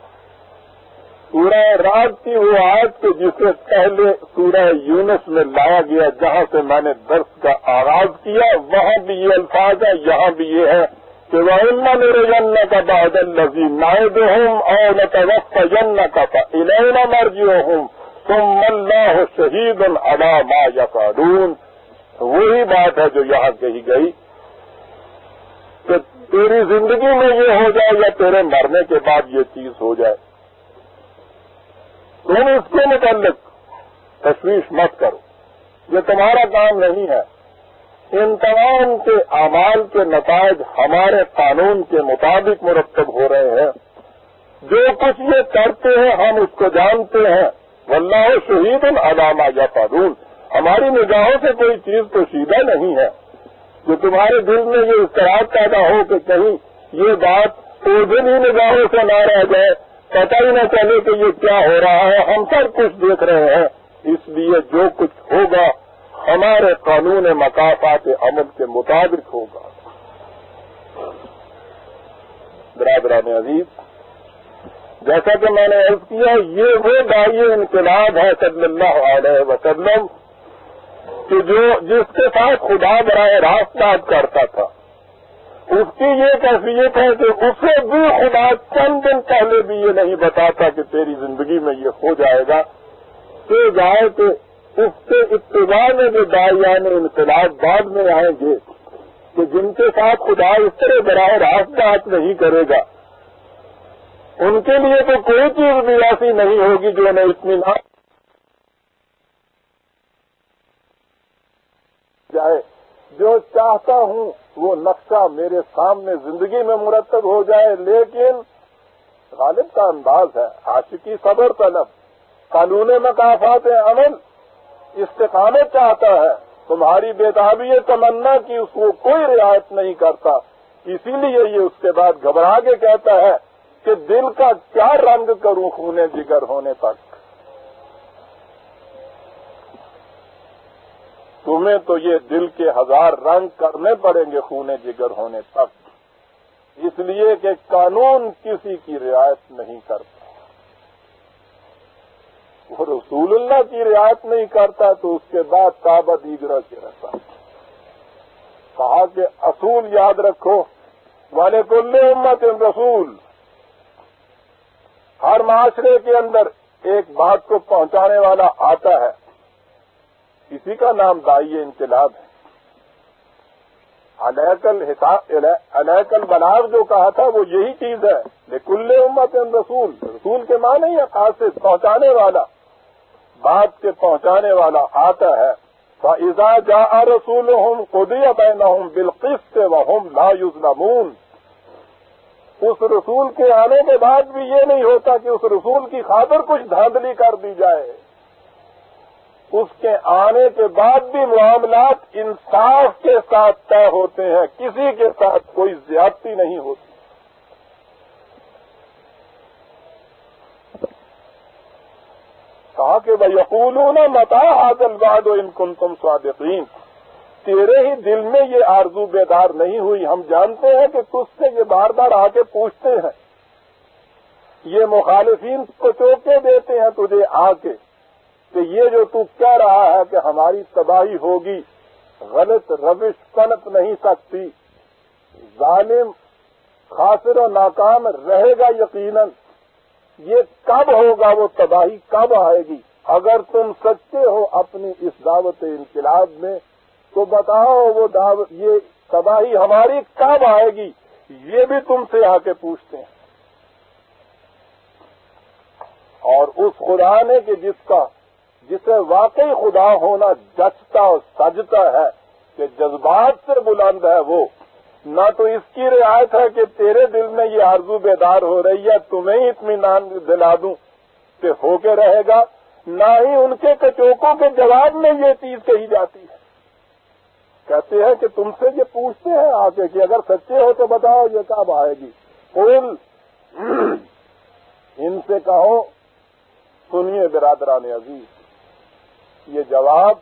Speaker 1: سورہ رات کی وہ آیت کہ جسے پہلے سورہ یونس میں لایا گیا، جہاں سے میں نے درس کا آغاز کیا، وہاں بھی یہ الفاظ ہے، یہاں بھی یہ ہے کہ وَإِمَّا نُرِيَنَّكَ بَعْضَ الَّذِي نَعِدُهُمْ أَوْ نَتَوَفَّيَنَّكَ فَإِلَيْنَا مَرْجِعُهُمْ ثُمَّ اللَّهُ شَهِيدٌ عَلَىٰ مَا يَفْعَلُونَ۔ وہی بات ہے جو یہاں کہی گئی کہ تیری زندگی میں یہ ہو جائے یا تیرے مرنے کے بعد یہ چیز ہو جائے، تم اس کے متعلق تشویش مت کرو، یہ تمہارا کام نہیں ہے۔ ان تمام کے اعمال کے نتائج ہمارے قانون کے مطابق مرتب ہو رہے ہیں۔ جو کچھ یہ کرتے ہیں ہم اس کو جانتے ہیں، واللہ شہید علی ما یفعلون، ہماری نگاہوں سے کوئی چیز پوشیدہ نہیں ہے۔ جو تمہارے دل میں یہ اضطراب پیدا ہو کہ کہیں یہ بات اوجھلی نگاہوں سے نہ رہ جائے، پتہ ہی نہ چلے کہ یہ کیا ہو رہا ہے، ہم سب کچھ دیکھ رہے ہیں، اس لیے جو کچھ ہوگا ہمارے قانون مکافات عمل کے مطابق ہوگا۔ برادران عزیز، جیسا کہ میں نے عرض کیا، یہ وہ داعی انقلاب ہے صلی اللہ علیہ وسلم کہ جس کے ساتھ خدا براہ راست بات کرتا تھا، اس کی یہ کیفیت ہے کہ اسے بھی خدا چند دن پہلے بھی یہ نہیں بتاتا کہ تیری زندگی میں یہ ہو جائے گا، کہ جائے کہ اس کے اتباع میں جو داعیان انقلاب بعد میں آئیں گے کہ جن کے ساتھ خدا اس طرح براہ راست بات نہیں کرے گا، ان کے لیے تو کوئی چیز بھی ایسی نہیں ہوگی جو انہیں اطمینان جائے۔ جو چاہتا ہوں وہ نقشہ میرے سامنے زندگی میں مرتب ہو جائے، لیکن غالب کا انداز ہے عاشقی صبر طلب، قانون مکافات عمل استقامت چاہتا ہے۔ تمہاری بےتابی تمنا کی اس کو کوئی رعایت نہیں کرتا، اسی لیے یہ اس کے بعد گھبرا کے کہتا ہے کہ دل کا کیا رنگ کروں خونے جگر ہونے تک۔ تمہیں تو یہ دل کے 1000 رنگ کرنے پڑیں گے خونے جگر ہونے تک، اس لیے کہ قانون کسی کی رعایت نہیں کرتا۔ وہ رسول اللہ کی رعایت نہیں کرتا تو اس کے بعد کعبہ دیگرہ کے رہتا۔ کہا کہ اصول یاد رکھو، وَلِكُلِّ أُمَّةٍ رسول، ہر معاشرے کے اندر ایک بات کو پہنچانے والا آتا ہے، اسی کا نام داعی انقلاب ہے۔ علیک البلاغ جو کہا تھا وہ یہی چیز ہے، لِكُلِّ أُمَّةٍ رسول، رسول کے معنی ہے قاصد، پہنچانے والا، بات کے پہنچانے والا آتا ہے۔ فَإِذَا جَاءَ رَسُولُهُمْ قُضِيَ بَيْنَهُمْ بِالْقِسْطِ وَهُمْ لَا يُظْلَمُونَ، اس رسول کے آنے کے بعد بھی یہ نہیں ہوتا کہ اس رسول کی خاطر کچھ دھاندلی کر دی جائے، اس کے آنے کے بعد بھی معاملات انصاف کے ساتھ طے ہوتے ہیں، کسی کے ساتھ کوئی زیادتی نہیں ہوتی۔ کہا کہ وَيَقُولُونَ مَتَىٰ هَٰذَا الْوَعْدُ إِن كُنتُمْ صَادِقِينَ، تیرے ہی دل میں یہ آرزو بیدار نہیں ہوئی، ہم جانتے ہیں کہ تجھ سے یہ بار بار آ کے پوچھتے ہیں، یہ مخالفین کو چوکے دیتے ہیں تجھے آ کے کہ یہ جو تو کہہ رہا ہے کہ ہماری تباہی ہوگی، غلط روش پنپ نہیں سکتی، ظالم خاسر و ناکام رہے گا یقیناً، یہ کب ہوگا، وہ تباہی کب آئے گی؟ اگر تم سچے ہو اپنی اس دعوت انقلاب میں تو بتاؤ وہ دعوت، یہ تباہی ہماری کب آئے گی، یہ بھی تم سے آ کے پوچھتے ہیں۔ اور اس خدا نے کہ جسے واقعی خدا ہونا جچتا اور سجتا ہے، کہ جذبات سے بلند ہے، وہ نہ تو اس کی رعایت ہے کہ تیرے دل میں یہ آرزو بیدار ہو رہی ہے تمہیں اطمینان دلا دوں کہ ہو کے رہے گا، نہ ہی ان کے کچوکوں کے جواب میں یہ چیز کہی جاتی ہے۔ کہتے ہیں کہ تم سے یہ پوچھتے ہیں آ کے کہ اگر سچے ہو تو بتاؤ یہ کب آئے گی۔ قل، ان سے کہو، سنیے برادران عزیز، یہ جواب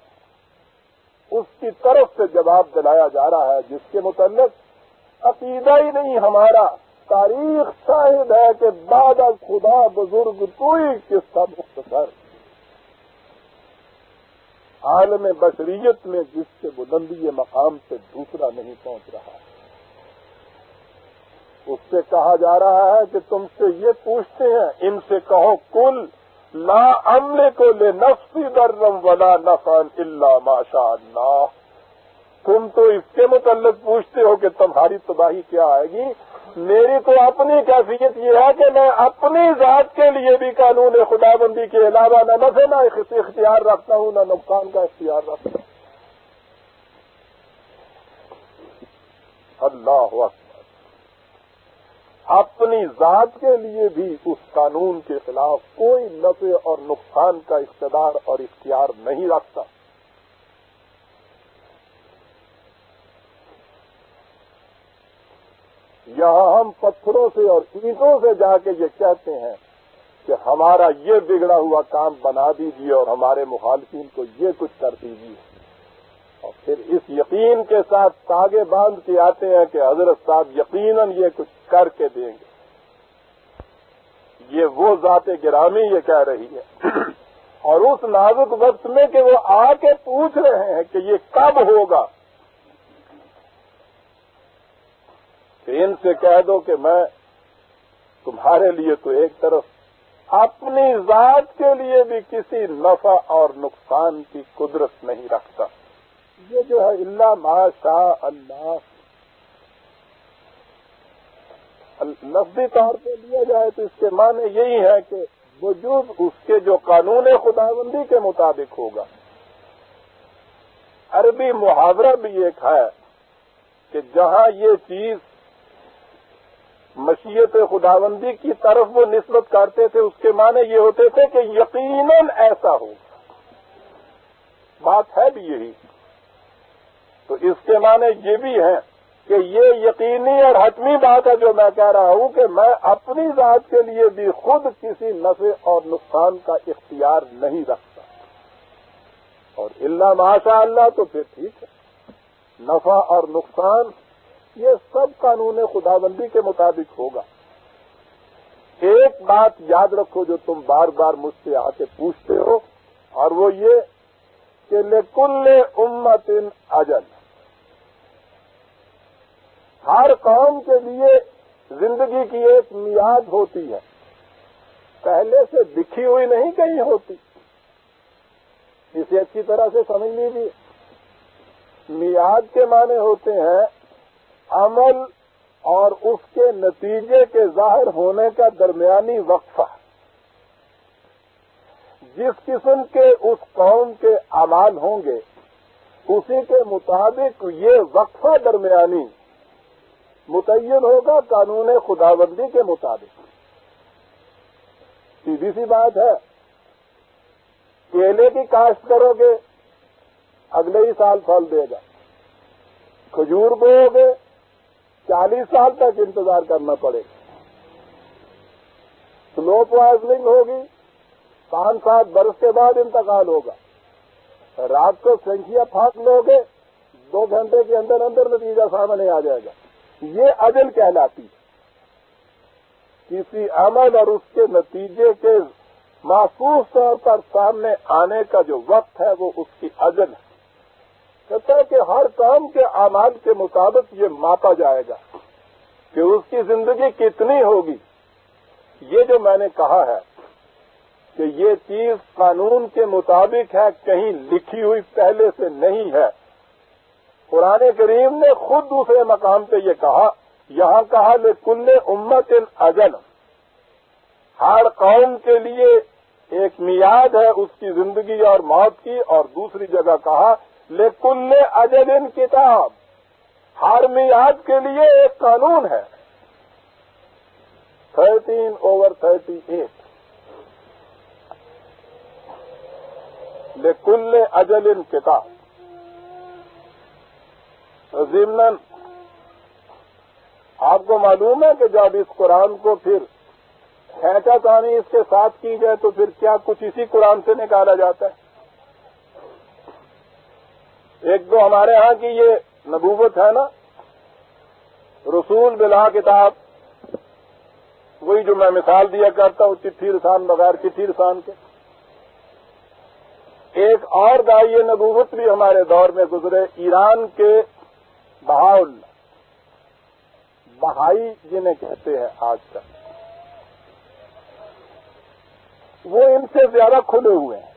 Speaker 1: اس کی طرف سے جواب دلایا جا رہا ہے جس کے متعلق عقیدہ ہی نہیں ہمارا، تاریخ شاہد ہے کہ بعد از خدا بزرگ کوئی قصہ مختصر، عالم بشریت میں جس سے بلندی مقام سے دوسرا نہیں پہنچ رہا، اس سے کہا جا رہا ہے کہ تم سے یہ پوچھتے ہیں، ان سے کہو کل لا املک لنفسی ضرا ولا نفعا الا ما شاء اللہ، تم تو اس کے متعلق پوچھتے ہو کہ تمہاری تباہی کیا آئے گی. میری تو اپنی کیفیت یہ ہے کہ میں اپنی ذات کے لیے بھی قانون خداوندی کے علاوہ نہ نفع نہ اختیار رکھتا ہوں، نہ نقصان کا اختیار رکھتا ہوں. اللہ اکبر. اپنی ذات کے لیے بھی اس قانون کے خلاف کوئی نفع اور نقصان کا اقتدار اور اختیار نہیں رکھتا. یہاں ہم پتھروں سے اور اینٹوں سے جا کے یہ کہتے ہیں کہ ہمارا یہ بگڑا ہوا کام بنا دیجیے اور ہمارے مخالفین کو یہ کچھ کر دیجیے، اور پھر اس یقین کے ساتھ تاگے باندھ کے آتے ہیں کہ حضرت صاحب یقیناً یہ کچھ کر کے دیں گے. یہ وہ ذات گرامی یہ کہہ رہی ہے، اور اس نازک وقت میں کہ وہ آ کے پوچھ رہے ہیں کہ یہ کب ہوگا، کہ ان سے کہہ دو کہ میں تمہارے لیے تو ایک طرف اپنی ذات کے لیے بھی کسی نفع اور نقصان کی قدرت نہیں رکھتا. یہ جو ہے الا ما شاء اللہ، لفظی طور پہ لیا جائے تو اس کے معنی یہی ہے کہ وجود اس کے جو قانون خداوندی کے مطابق ہوگا. عربی محاورہ بھی ایک ہے کہ جہاں یہ چیز مشیت خداوندی کی طرف وہ نسبت کرتے تھے اس کے معنی یہ ہوتے تھے کہ یقیناً ایسا ہوگا. بات ہے بھی یہی. تو اس کے معنی یہ بھی ہے کہ یہ یقینی اور حتمی بات ہے جو میں کہہ رہا ہوں کہ میں اپنی ذات کے لیے بھی خود کسی نفع اور نقصان کا اختیار نہیں رکھتا. اور الا ماشاء اللہ تو پھر ٹھیک ہے، نفع اور نقصان یہ سب قانون خداوندی کے مطابق ہوگا. ایک بات یاد رکھو جو تم بار بار مجھ سے آ کے پوچھتے ہو، اور وہ یہ کہ لکل امت اجل، ہر قوم کے لیے زندگی کی ایک میعاد ہوتی ہے، پہلے سے لکھی ہوئی نہیں کہیں ہوتی. اسے اچھی طرح سے سمجھ لیجیے. میعاد کے معنی ہوتے ہیں عمل اور اس کے نتیجے کے ظاہر ہونے کا درمیانی وقفہ. جس قسم کے اس قوم کے اعمال ہوں گے اسی کے مطابق یہ وقفہ درمیانی متعین ہوگا قانون خداوندی کے مطابق. سیدھی سی بات ہے، کیلے کی کاشت کرو گے اگلے ہی سال پھل دے گا. کھجور بو گے 40 سال تک انتظار کرنا پڑے گا. سلو پوائزننگ ہوگی 5-7 برس کے بعد انتقال ہوگا. رات کو سنکھیا پھانک لو گے 2 گھنٹے کے اندر اندر نتیجہ سامنے آ جائے گا. یہ اجل کہلاتی ہے. کسی عمل اور اس کے نتیجے کے محفوظ طور پر سامنے آنے کا جو وقت ہے وہ اس کی اجل ہے. کہتا ہے کہ ہر کام کے اعمال کے مطابق یہ ماپا جائے گا کہ اس کی زندگی کتنی ہوگی. یہ جو میں نے کہا ہے کہ یہ چیز قانون کے مطابق ہے، کہیں لکھی ہوئی پہلے سے نہیں ہے. قرآن کریم نے خود دوسرے مقام پہ یہ کہا، یہاں کہا لکل امت اجل، ہر قوم کے لیے ایک میعاد ہے اس کی زندگی اور موت کی. اور دوسری جگہ کہا لکل اجل کتاب، ہر میعاد کے لیے ایک قانون ہے. 13/38 لکل اجل کتاب. ضمناً آپ کو معلوم ہے کہ جب اس قرآن کو پھر کھینچا تانی اس کے ساتھ کی جائے تو پھر کیا کچھ اسی قرآن سے نکالا جاتا ہے. ایک تو ہمارے ہاں کی یہ نبوت ہے نا، رسول بلا کتاب، وہی جو میں مثال دیا کرتا ہوں چٹھی رسان بغیر چٹھی رسان کے. ایک اور داعیے نبوت بھی ہمارے دور میں گزرے، ایران کے بہاءاللہ، بہائی جنہیں کہتے ہیں آج تک، وہ ان سے زیادہ کھلے ہوئے ہیں.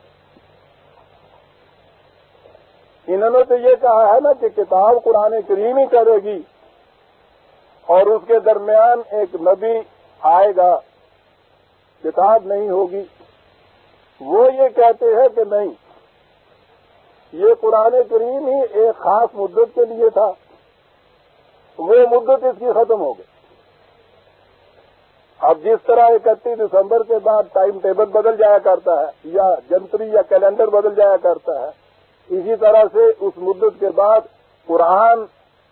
Speaker 2: انہوں نے تو یہ کہا ہے نا کہ کتاب قرآن کریم ہی کرے گی اور اس کے درمیان ایک نبی آئے گا، کتاب نہیں ہوگی۔ وہ یہ کہتے ہیں کہ نہیں، یہ قرآن کریم ہی ایک خاص مدت کے لیے تھا، وہ مدت اس کی ختم ہو گئی۔ اب جس طرح 31 دسمبر کے بعد ٹائم ٹیبل بدل جایا کرتا ہے یا جنتری یا کیلنڈر بدل جایا کرتا ہے، اسی طرح سے اس مدت کے بعد قرآن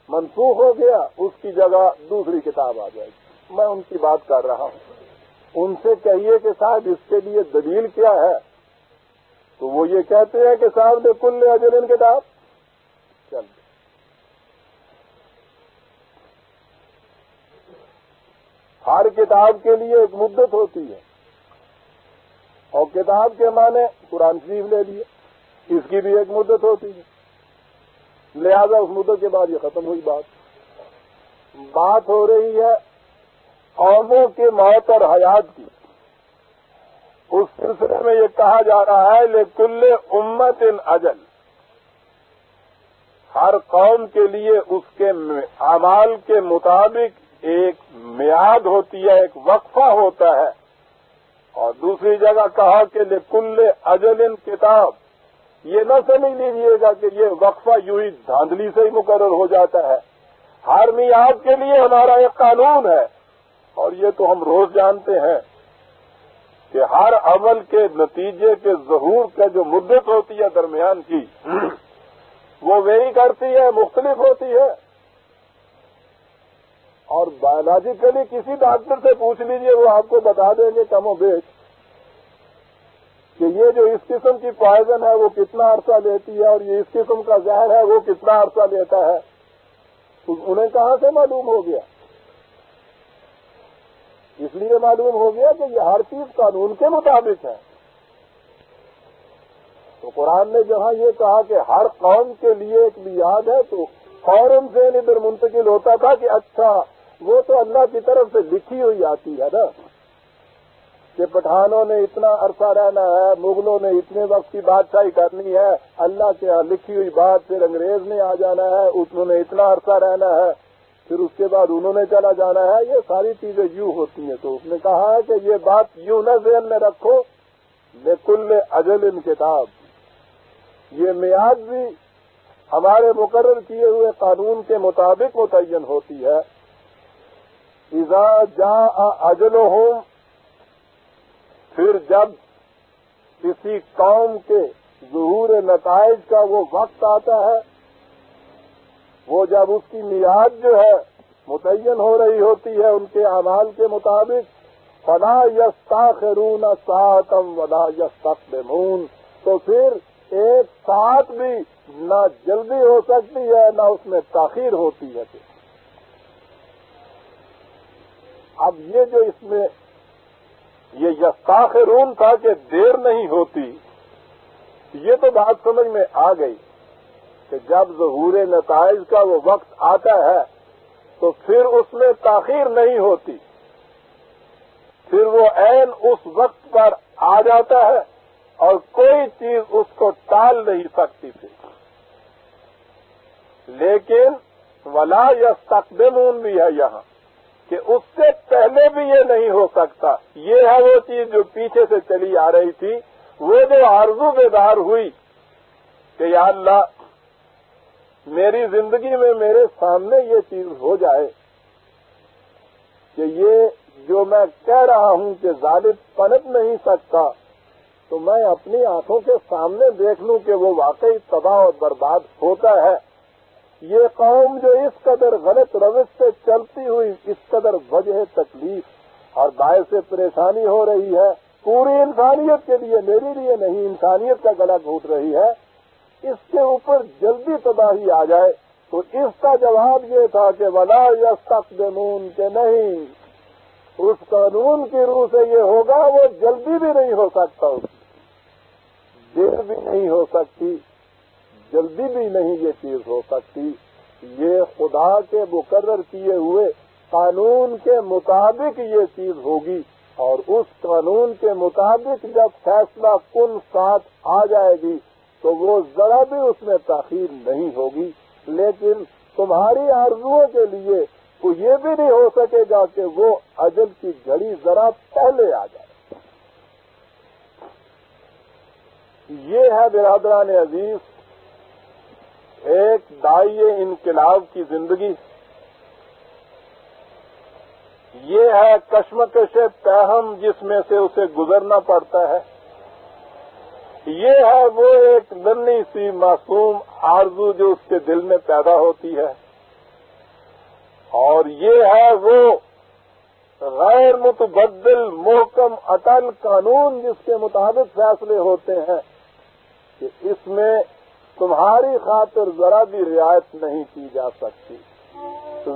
Speaker 2: منسوخ ہو گیا، اس کی جگہ دوسری کتاب آ جائے گی۔ میں ان کی بات کر رہا ہوں، ان سے کہیے کہ صاحب اس کے لیے دلیل کیا ہے؟ تو وہ یہ کہتے ہیں کہ صاحب نے کل اجل کتاب چل ہر کتاب کے لیے ایک مدت ہوتی ہے، اور کتاب کے معنی قرآن شریف لے لیے، اس کی بھی ایک مدت ہوتی ہے، لہذا اس مدت کے بعد یہ ختم ہوئی بات ہو رہی ہے قوموں کے موت اور حیات کی۔ اس سلسلے میں یہ کہا جا رہا ہے لکل امت اجل، ہر قوم کے لیے اس کے اعمال کے مطابق ایک میعاد ہوتی ہے، ایک وقفہ ہوتا ہے۔ اور دوسری جگہ کہا کہ لکل اجل کتاب، یہ نہ سمجھ لیجیے گا کہ یہ وقفہ یوں ہی دھاندلی سے ہی مقرر ہو جاتا ہے۔ ہر میعاد کے لیے ہمارا ایک قانون ہے، اور یہ تو ہم روز جانتے ہیں کہ ہر عمل کے نتیجے کے ظہور کا جو مدت ہوتی ہے درمیان کی، وہ ویری کرتی ہے، مختلف ہوتی ہے۔ اور بایولوجیکلی کسی ڈاکٹر سے پوچھ لیجئے، وہ آپ کو بتا دیں گے کم و بیش کہ یہ جو اس قسم کی پوائزن ہے وہ کتنا عرصہ لیتی ہے، اور یہ اس قسم کا زہر ہے وہ کتنا عرصہ لیتا ہے۔ انہیں کہاں سے معلوم ہو گیا؟ اس لیے معلوم ہو گیا کہ یہ ہر چیز قانون کے مطابق ہے۔ تو قرآن نے جہاں یہ کہا کہ ہر قوم کے لیے ایک میعاد ہے، تو فوراً سے ادھر منتقل ہوتا تھا کہ اچھا وہ تو اللہ کی طرف سے لکھی ہوئی آتی ہے نا، کہ پٹھانوں نے اتنا عرصہ رہنا ہے، مغلوں نے اتنے وقت کی بادشاہی کرنی ہے، اللہ کے ہاں لکھی ہوئی بات، پھر انگریز نے آ جانا ہے، انہوں نے اتنا عرصہ رہنا ہے، پھر اس کے بعد انہوں نے چلا جانا ہے۔ یہ ساری چیزیں یوں ہوتی ہیں۔ تو اس نے کہا ہے کہ یہ بات یوں نہ ذہن میں رکھو، لکل اجل کتاب، یہ میعاد بھی ہمارے مقرر کیے ہوئے قانون کے مطابق متعین ہوتی ہے۔ اذا جاء اجلہم، پھر جب کسی قوم کے ظہور نتائج کا وہ وقت آتا ہے، وہ جب اس کی میعاد جو ہے متعین ہو رہی ہوتی ہے ان کے اعمال کے مطابق، فلا یستاخرون ساعۃ ولا یستقدمون، تو پھر ایک ساتھ بھی نہ جلدی ہو سکتی ہے نہ اس میں تاخیر ہوتی ہے۔ اب یہ جو اس میں یہ یستاخرون تھا کہ دیر نہیں ہوتی، یہ تو بات سمجھ میں آ گئی کہ جب ظہور نتائج کا وہ وقت آتا ہے تو پھر اس میں تاخیر نہیں ہوتی، پھر وہ عین اس وقت پر آ جاتا ہے اور کوئی چیز اس کو ٹال نہیں سکتی تھی۔ لیکن ولا یستقدمون بھی ہے یہاں کہ اس سے پہلے بھی یہ نہیں ہو سکتا۔ یہ ہے وہ چیز جو پیچھے سے چلی آ رہی تھی، وہ جو آرزو بیدار ہوئی کہ یا اللہ میری زندگی میں میرے سامنے یہ چیز ہو جائے کہ یہ جو میں کہہ رہا ہوں کہ ظالم پنپ نہیں سکتا، تو میں اپنی آنکھوں کے سامنے دیکھ لوں کہ وہ واقعی تباہ اور برباد ہوتا ہے۔ یہ قوم جو اس قدر غلط روش سے چلتی ہوئی، اس قدر وجہ تکلیف اور باعث پریشانی ہو رہی ہے، پوری انسانیت کے لیے، میرے لیے نہیں، انسانیت کا گلا گھونٹ رہی ہے، اس کے اوپر جلدی تباہی آ جائے۔ تو اس کا جواب یہ تھا کہ ولا یستقدمون، کہ نہیں، اس قانون کی روح سے یہ ہوگا، وہ جلدی بھی نہیں ہو سکتا، اس دیر بھی نہیں ہو سکتی، جلدی بھی نہیں یہ چیز ہو سکتی۔ یہ خدا کے مقرر کیے ہوئے قانون کے مطابق یہ چیز ہوگی، اور اس قانون کے مطابق جب فیصلہ کن ساتھ آ جائے گی تو وہ ذرا بھی اس میں تاخیر نہیں ہوگی، لیکن تمہاری آرزوؤں کے لیے تو یہ بھی نہیں ہو سکے گا کہ وہ اجل کی گھڑی ذرا پہلے آ جائے۔ یہ ہے برادران عزیز ایک داعی انقلاب کی زندگی، یہ ہے کشمکش پہم جس میں سے اسے گزرنا پڑتا ہے، یہ ہے وہ ایک ننھی سی معصوم آرزو جو اس کے دل میں پیدا ہوتی ہے، اور یہ ہے وہ غیر متبدل محکم اٹل قانون جس کے مطابق فیصلے ہوتے ہیں کہ اس میں تمہاری خاطر ذرا بھی رعایت نہیں کی جا سکتی،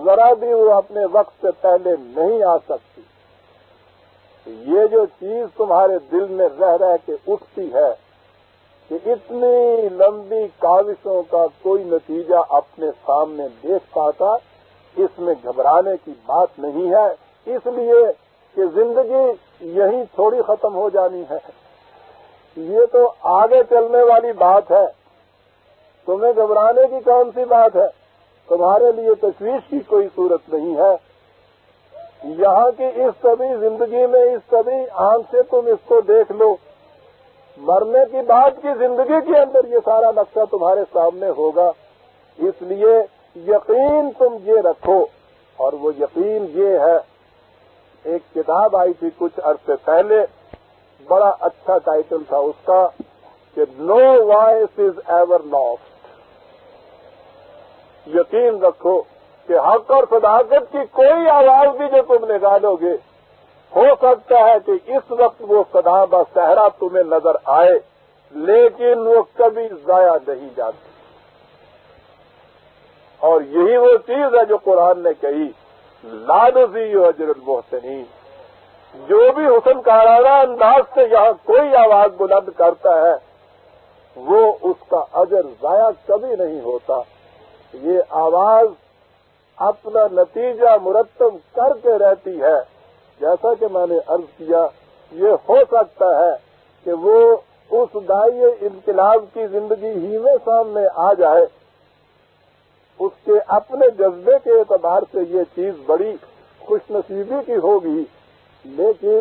Speaker 2: ذرا بھی وہ اپنے وقت سے پہلے نہیں آ سکتی۔ یہ جو چیز تمہارے دل میں رہ رہ کے اٹھتی ہے کہ اتنی لمبی کاوشوں کا کوئی نتیجہ اپنے سامنے دیکھ پاتا، اس میں گھبرانے کی بات نہیں ہے، اس لیے کہ زندگی یہیں تھوڑی ختم ہو جانی ہے، یہ تو آگے چلنے والی بات ہے۔ تمہیں گھبرانے کی کون سی بات ہے؟ تمہارے لیے تشویش کی کوئی صورت نہیں ہے۔ یہاں کی اس طبی زندگی میں اس طبی آنکھ سے تم اس کو دیکھ لو، مرنے کی بعد کی زندگی کے اندر یہ سارا نقشہ تمہارے سامنے ہوگا۔ اس لیے یقین تم یہ رکھو، اور وہ یقین یہ ہے، ایک کتاب آئی تھی کچھ عرصے پہلے، بڑا اچھا ٹائٹل تھا اس کا کہ no voice is ever lost. یقین رکھو کہ حق اور صداقت کی کوئی آواز بھی جو تم نکالو گے، ہو سکتا ہے کہ اس وقت وہ صدا بصحرا تمہیں نظر آئے، لیکن وہ کبھی ضائع نہیں جاتی۔ اور یہی وہ چیز ہے جو قرآن نے کہی، لا نضیع اجر المحسنین۔ جو بھی حسن کارانہ انداز سے یہاں کوئی آواز بلند کرتا ہے، وہ اس کا اجر ضائع کبھی نہیں ہوتا۔ یہ آواز اپنا نتیجہ مرتب کر کے رہتی ہے۔ جیسا کہ میں نے عرض کیا، یہ ہو سکتا ہے کہ وہ اس داعی انقلاب کی زندگی ہی میں سامنے آ جائے، اس کے اپنے جذبے کے اعتبار سے یہ چیز بڑی خوش نصیبی کی ہوگی، لیکن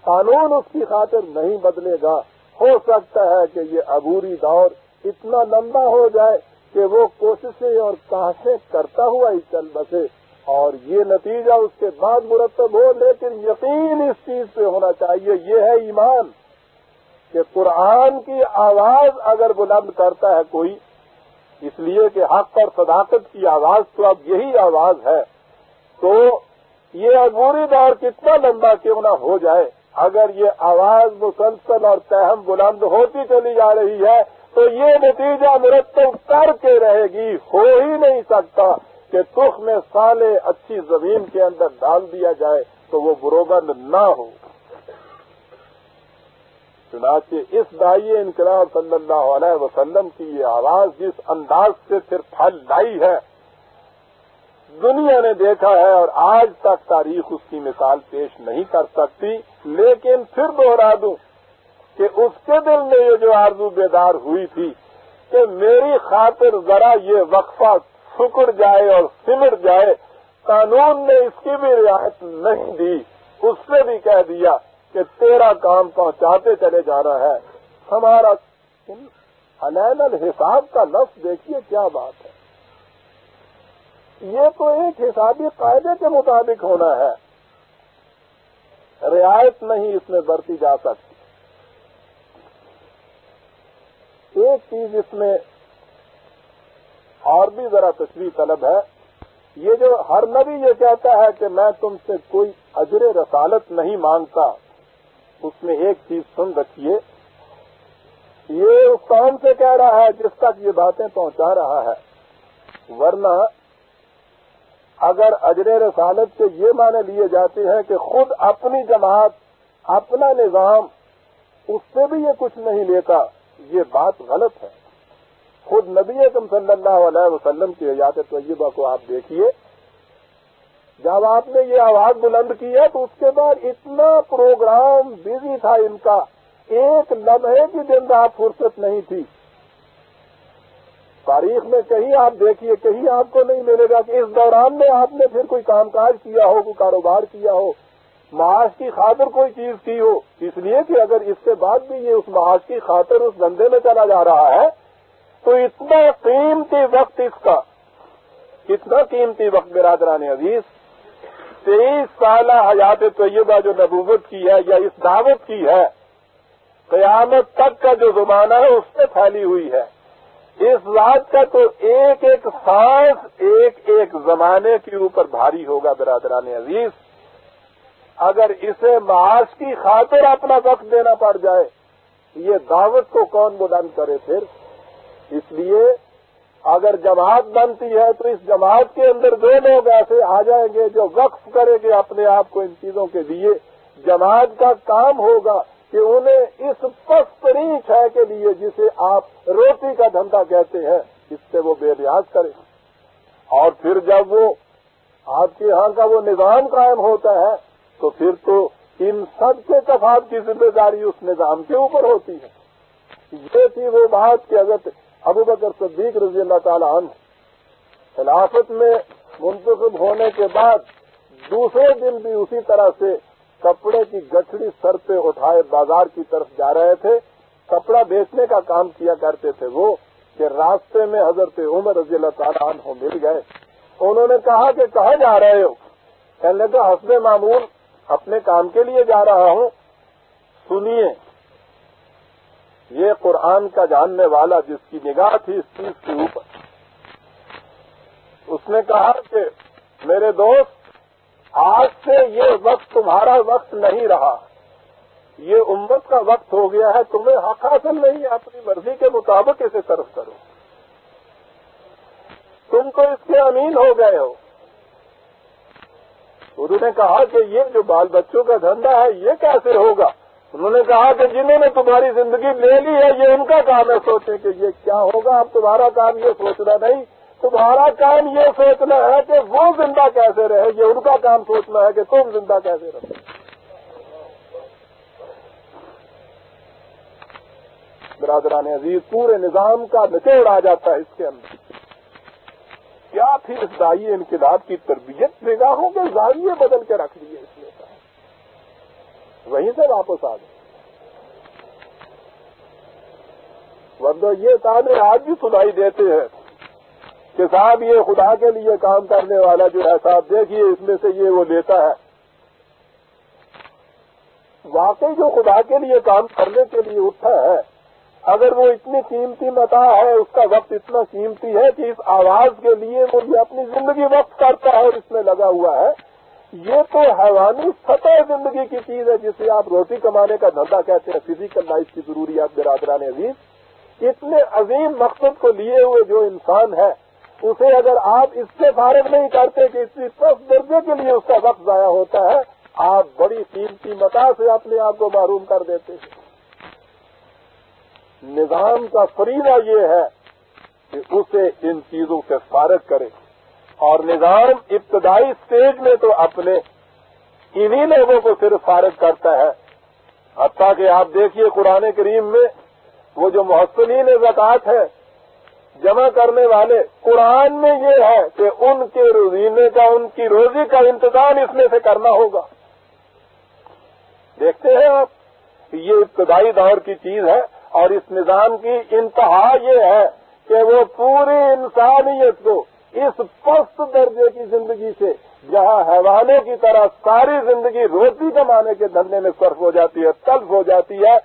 Speaker 2: قانون اس کی خاطر نہیں بدلے گا۔ ہو سکتا ہے کہ یہ عبوری دور اتنا لمبا ہو جائے کہ وہ کوششیں اور کاوشیں کرتا ہوا ہی چل بسے، اور یہ نتیجہ اس کے بعد مرتب ہو، لیکن یقین اس چیز پہ ہونا چاہیے، یہ ہے ایمان، کہ قرآن کی آواز اگر بلند کرتا ہے کوئی، اس لیے کہ حق اور صداقت کی آواز تو اب یہی آواز ہے، تو یہ عبوری دور کتنا لمبا کیوں نہ ہو جائے، اگر یہ آواز مسلسل اور تہم بلند ہوتی چلی جا رہی ہے تو یہ نتیجہ مرتب کر کے رہے گی۔ ہو ہی نہیں سکتا کہ تخم میں سالے اچھی زمین کے اندر ڈال دیا جائے تو وہ بروبند نہ ہو۔ چنانچہ اس داعی انقلاب صلی اللہ علیہ وسلم کی یہ آواز جس انداز سے پھر پھل لائی ہے، دنیا نے دیکھا ہے، اور آج تک تاریخ اس کی مثال پیش نہیں کر سکتی، لیکن پھر دوہرا دوں کہ اس کے دل میں یہ جو آرزو بیدار ہوئی تھی کہ میری خاطر ذرا یہ وقفہ سکڑ جائے اور سمٹ جائے، قانون نے اس کی بھی رعایت نہیں دی، اس سے بھی کہہ دیا کہ تیرا کام پہنچاتے چلے جانا ہے ہمارا۔ علینا الحساب کا لفظ دیکھیے کیا بات ہے، یہ تو ایک حسابی قاعدے کے مطابق ہونا ہے، رعایت نہیں اس میں برتی جا سکتی۔ ایک چیز اس میں اور بھی ذرا تشریح طلب ہے، یہ جو ہر نبی یہ کہتا ہے کہ میں تم سے کوئی اجر رسالت نہیں مانگتا، اس میں ایک چیز سن رکھیے، یہ اس قوم سے کہہ رہا ہے جس تک یہ باتیں پہنچا رہا ہے، ورنہ اگر اجر رسالت کے یہ معنی لیے جاتے ہیں کہ خود اپنی جماعت، اپنا نظام، اس سے بھی یہ کچھ نہیں لیتا، یہ بات غلط ہے۔ خود نبی اکرم صلی اللہ علیہ وسلم کی حیات طیبہ کو آپ دیکھیے، جب آپ نے یہ آواز بلند کی ہے تو اس کے بعد اتنا پروگرام بزی تھا ان کا، ایک لمحے کی دن رات فرصت نہیں تھی تاریخ میں کہیں آپ دیکھیے، کہیں آپ کو نہیں ملے گا کہ اس دوران میں آپ نے پھر کوئی کام کاج کیا ہو، کوئی کاروبار کیا ہو، معاش کی خاطر کوئی چیز کی ہو. اس لیے کہ اگر اس کے بعد بھی یہ اس معاش کی خاطر اس دھندے میں چلا جا رہا ہے تو اتنا قیمتی وقت اس کا، اتنا قیمتی وقت برادران عزیز، 23 سالہ حیات طیبہ جو نبوت کی ہے یا اس دعوت کی ہے، قیامت تک کا جو زمانہ ہے اس میں پھیلی ہوئی ہے. اس ذات کا تو ایک ایک سانس ایک ایک زمانے کے اوپر بھاری ہوگا برادران عزیز. اگر اسے معاش کی خاطر اپنا وقت دینا پڑ جائے، یہ دعوت کو کون بلند کرے پھر؟ اس لیے اگر جماعت بنتی ہے تو اس جماعت کے اندر 2 لوگ ایسے آ جائیں گے جو وقف کریں گے اپنے آپ کو ان چیزوں کے لیے. جماعت کا کام ہوگا کہ انہیں اس پست ترین شے کے لیے جسے آپ روٹی کا دھندا کہتے ہیں، اس سے وہ بے نیاز کریں. اور پھر جب وہ آپ کے یہاں کا وہ نظام قائم ہوتا ہے تو پھر تو ان سب کے کفاف کی ذمہ داری اس نظام کے اوپر ہوتی ہے. یہ تھی وہ بات کہ حضرت ابوبکر صدیق رضی اللہ تعالیٰ عنہ خلافت میں منتخب ہونے کے بعد دوسرے دن بھی اسی طرح سے کپڑے کی گٹھڑی سر پہ اٹھائے بازار کی طرف جا رہے تھے. کپڑا بیچنے کا کام کیا کرتے تھے وہ، کہ راستے میں حضرت عمر رضی اللہ تعالیٰ عنہ مل گئے. انہوں نے کہا کہ کہاں جا رہے ہو؟ کہنے لگا حسب معمول اپنے کام کے لیے جا رہا ہوں. سنیے، یہ قرآن کا جاننے والا جس کی نگاہ تھی اس چیز کے اوپر، اس نے کہا کہ میرے دوست، آج سے یہ وقت تمہارا وقت نہیں رہا، یہ امت کا وقت ہو گیا ہے. تمہیں حق حاصل نہیں ہے، اپنی مرضی کے مطابق اسے صرف کرو. تم تو اس کے امین ہو گئے ہو. انہوں نے کہا کہ یہ جو بال بچوں کا دھندا ہے یہ کیسے ہوگا؟ انہوں نے کہا کہ جنہوں نے تمہاری زندگی لے لی ہے یہ ان کا کام ہے سوچیں کہ یہ کیا ہوگا. اب تمہارا کام یہ سوچنا نہیں، تمہارا کام یہ سوچنا ہے کہ وہ زندہ کیسے رہے. یہ ان کا کام سوچنا ہے کہ تم زندہ کیسے رہو. برادران عزیز، پورے نظام کا نچوڑ آ جاتا ہے اس کے اندر. کیا تھی اس دائی انقلاب کی تربیت؟ نگاہوں کے زاویے بدل کے رکھ دیے اس نے. وہیں سے واپس آ گئے. ورنہ یہ تانے آج بھی سنائی دیتے ہیں کہ صاحب یہ خدا کے لیے کام کرنے والا جو ہے صاحب دیکھیے اس میں سے یہ وہ لیتا ہے. واقعی جو خدا کے لیے کام کرنے کے لیے اٹھا ہے، اگر وہ اتنی قیمتی متاع ہے، اس کا وقت اتنا قیمتی ہے کہ اس آواز کے لیے وہ یہ اپنی زندگی وقف کرتا ہے اور اس میں لگا ہوا ہے، یہ تو حیوانی سطح زندگی کی چیز ہے جسے آپ روٹی کمانے کا دھندا کہتے ہیں. فزیکل لائف کی ضروریات برادران عزیز، اتنے عظیم مقصد کو لیے ہوئے جو انسان ہے اسے اگر آپ اس سے فارغ نہیں کرتے کہ اسی پست درجے کے لیے اس کا وقت ضائع ہوتا ہے، آپ بڑی قیمتی متاع سے اپنے آپ کو محروم کر دیتے ہیں. نظام کا فریضہ یہ ہے کہ اسے ان چیزوں سے فارغ کرے. اور نظام ابتدائی سٹیج میں تو اپنے انہی لوگوں کو صرف فارغ کرتا ہے. حتیٰ کہ آپ دیکھیے قرآن کریم میں وہ جو محسنین زکوٰۃ ہے، جمع کرنے والے، قرآن میں یہ ہے کہ ان کے روزینے کا، ان کی روزی کا انتظام اس میں سے کرنا ہوگا. دیکھتے ہیں آپ، یہ ابتدائی دور کی چیز ہے. اور اس نظام کی انتہا یہ ہے کہ وہ پوری انسانیت کو اس پست درجے کی زندگی سے، جہاں حیوانوں کی طرح ساری زندگی روٹی کمانے کے دھندے میں صرف ہو جاتی ہے، تلف ہو جاتی ہے،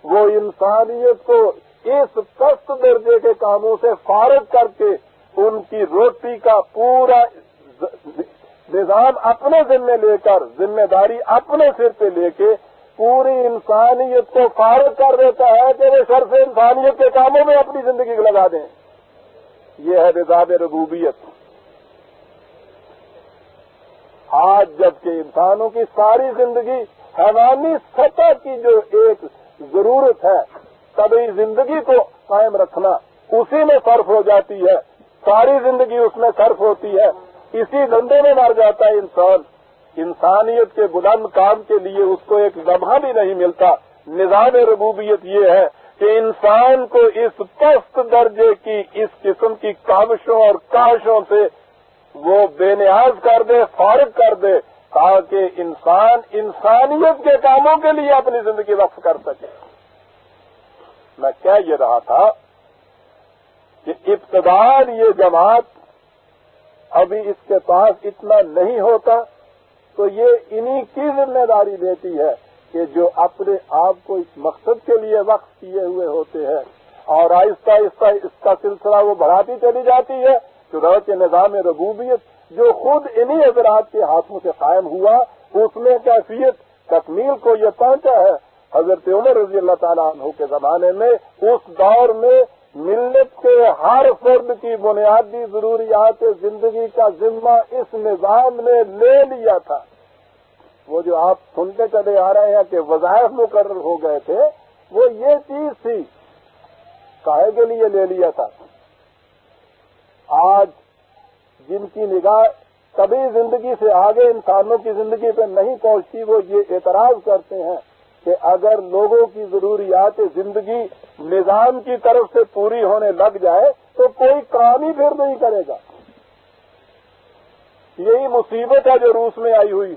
Speaker 2: وہ انسانیت کو اس پست درجے کے کاموں سے فارغ کر کے ان کی روٹی کا پورا نظام اپنے ذمہ لے کر، ذمہ داری اپنے سر پہ لے کے پوری انسانیت کو فارغ کر دیتا ہے کہ وہ صرف انسانیت کے کاموں میں اپنی زندگی کو لگا دیں. یہ ہے نظام ربوبیت. آج جبکہ انسانوں کی ساری زندگی حیوانی سطح کی جو ایک ضرورت ہے، طبعی زندگی کو قائم رکھنا، اسی میں صرف ہو جاتی ہے، ساری زندگی اس میں صرف ہوتی ہے، اسی دھندے میں مر جاتا ہے انسان. انسانیت کے بلند کام کے لیے اس کو ایک لمحہ بھی نہیں ملتا. نظام ربوبیت یہ ہے کہ انسان کو اس پست درجے کی اس قسم کی کاوشوں اور کاوشوں سے وہ بے نیاز کر دے، فارغ کر دے، تاکہ انسان انسانیت کے کاموں کے لیے اپنی زندگی وقف کر سکے۔ میں کہہ یہ رہا تھا کہ ابتداء یہ جماعت ابھی اس کے پاس اتنا نہیں ہوتا تو یہ انہی کی ذمہ داری لیتی ہے کہ جو اپنے آپ کو اس مقصد کے لیے وقف کیے ہوئے ہوتے ہیں، اور آہستہ آہستہ اس کا سلسلہ وہ بڑھاتی چلی جاتی ہے۔ چنانچہ نظام ربوبیت جو خود انہی حضرات کے ہاتھوں سے قائم ہوا، اس میں کیفیت تکمیل کو یہ پہنچا ہے۔ حضرت عمر رضی اللہ تعالیٰ عنہ کے زمانے میں اس دور میں ملت کے ہر فرد کی بنیادی ضروریات زندگی کا ذمہ اس نظام نے لے لیا تھا۔ وہ جو آپ سنتے چلے آ رہے ہیں کہ وظائف مقرر ہو گئے تھے، وہ یہ چیز تھی، کاہے کے لیے لے لیا تھا؟ آج جن کی نگاہ کبھی زندگی سے آگے انسانوں کی زندگی پہ نہیں پہنچتی، وہ یہ اعتراض کرتے ہیں کہ اگر لوگوں کی ضروریات زندگی نظام کی طرف سے پوری ہونے لگ جائے تو کوئی کام ہی پھر نہیں کرے گا۔ یہی مصیبت ہے جو روس میں آئی ہوئی،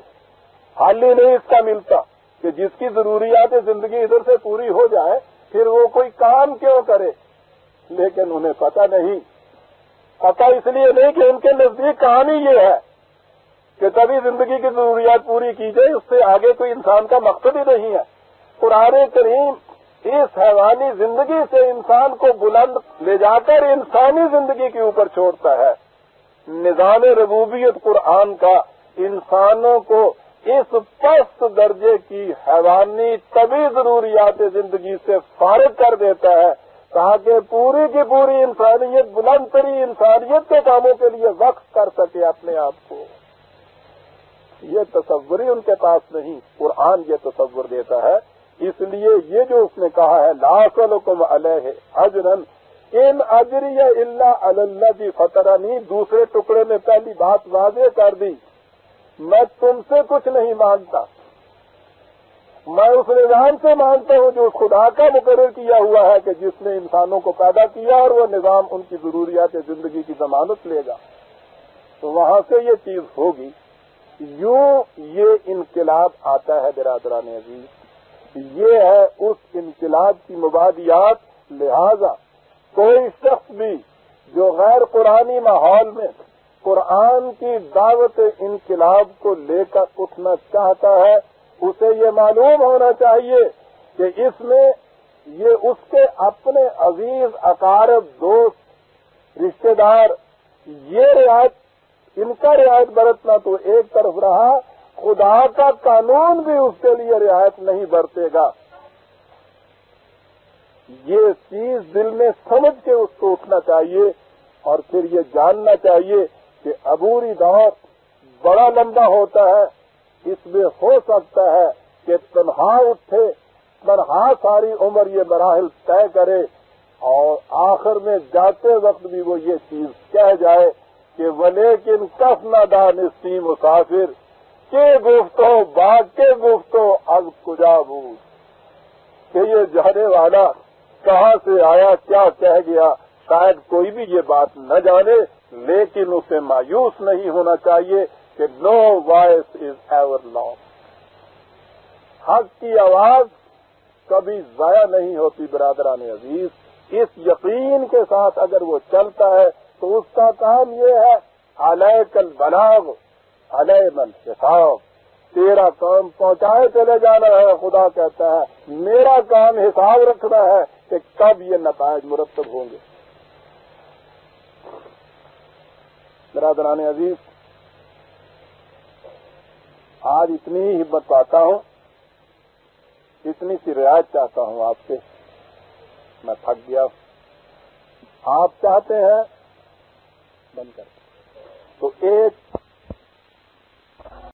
Speaker 2: حل ہی نہیں اس کا ملتا کہ جس کی ضروریات زندگی ادھر سے پوری ہو جائے پھر وہ کوئی کام کیوں کرے۔ لیکن انہیں پتہ نہیں، پتہ اس لیے نہیں کہ ان کے نزدیک کام ہی یہ ہے کہ تبھی زندگی کی ضروریات پوری کی جائے، اس سے آگے کوئی انسان کا مقصد ہی نہیں ہے۔ قرآن کریم اس حیوانی زندگی سے انسان کو بلند لے جا کر انسانی زندگی کے اوپر چھوڑتا ہے۔ نظام ربوبیت قرآن کا انسانوں کو اس پست درجے کی حیوانی طبی ضروریات زندگی سے فارغ کر دیتا ہے تاکہ پوری کی پوری انسانیت بلند تری انسانیت کے کاموں کے لیے وقف کر سکے اپنے آپ کو۔ یہ تصور ہی ان کے پاس نہیں، قرآن یہ تصور دیتا ہے۔ اس لیے یہ جو اس نے کہا ہے لا اسألکم علیہ اجرا ان اجری الا علی الذی فطرنی، دوسرے ٹکڑے میں پہلی بات واضح کر دی، میں تم سے کچھ نہیں مانگتا، میں اس نظام سے مانگتا ہوں جو خدا کا مقرر کیا ہوا ہے کہ جس نے انسانوں کو پیدا کیا اور وہ نظام ان کی ضروریات زندگی کی ضمانت لے گا، تو وہاں سے یہ چیز ہوگی۔ یوں یہ انقلاب آتا ہے برادران عزیز، یہ ہے اس انقلاب کی مبادیات۔ لہذا کوئی شخص بھی جو غیر قرآنی ماحول میں قرآن کی دعوت انقلاب کو لے کر اٹھنا چاہتا ہے، اسے یہ معلوم ہونا چاہیے کہ اس میں یہ اس کے اپنے عزیز اقارب دوست رشتہ دار یہ رعایت ان کا رعایت برتنا تو ایک طرف رہا، خدا کا قانون بھی اس کے لیے رعایت نہیں برتے گا۔ یہ چیز دل میں سمجھ کے اس کو اٹھنا چاہیے اور پھر یہ جاننا چاہیے کہ عبوری دور بڑا لمبا ہوتا ہے، اس میں ہو سکتا ہے کہ تنہا اٹھے، تنہا ساری عمر یہ مراحل طے کرے اور آخر میں جاتے وقت بھی وہ یہ چیز کہہ جائے کہ ولیکن کف نہ دانستی مسافر کے گفتو باغ کے گفتو از کجا بود، کہ یہ جانے والا کہاں سے آیا کیا کہہ گیا، شاید کوئی بھی یہ بات نہ جانے، لیکن اسے مایوس نہیں ہونا چاہیے کہ no voice is ever lost. حق کی آواز کبھی ضائع نہیں ہوتی برادران عزیز۔ اس یقین کے ساتھ اگر وہ چلتا ہے تو اس کا کام یہ ہے علیک البلاغ علینا الحساب، تیرا کام پہنچائے چلے جانا ہے۔ خدا کہتا ہے میرا کام حساب رکھنا ہے کہ کب یہ نتائج مرتب ہوں گے۔ برادران عزیز، آج اتنی ہی ہمت پاتا ہوں، اتنی سی رعایت چاہتا ہوں آپ سے، میں تھک گیا۔ آپ چاہتے ہیں بند کر تو ایک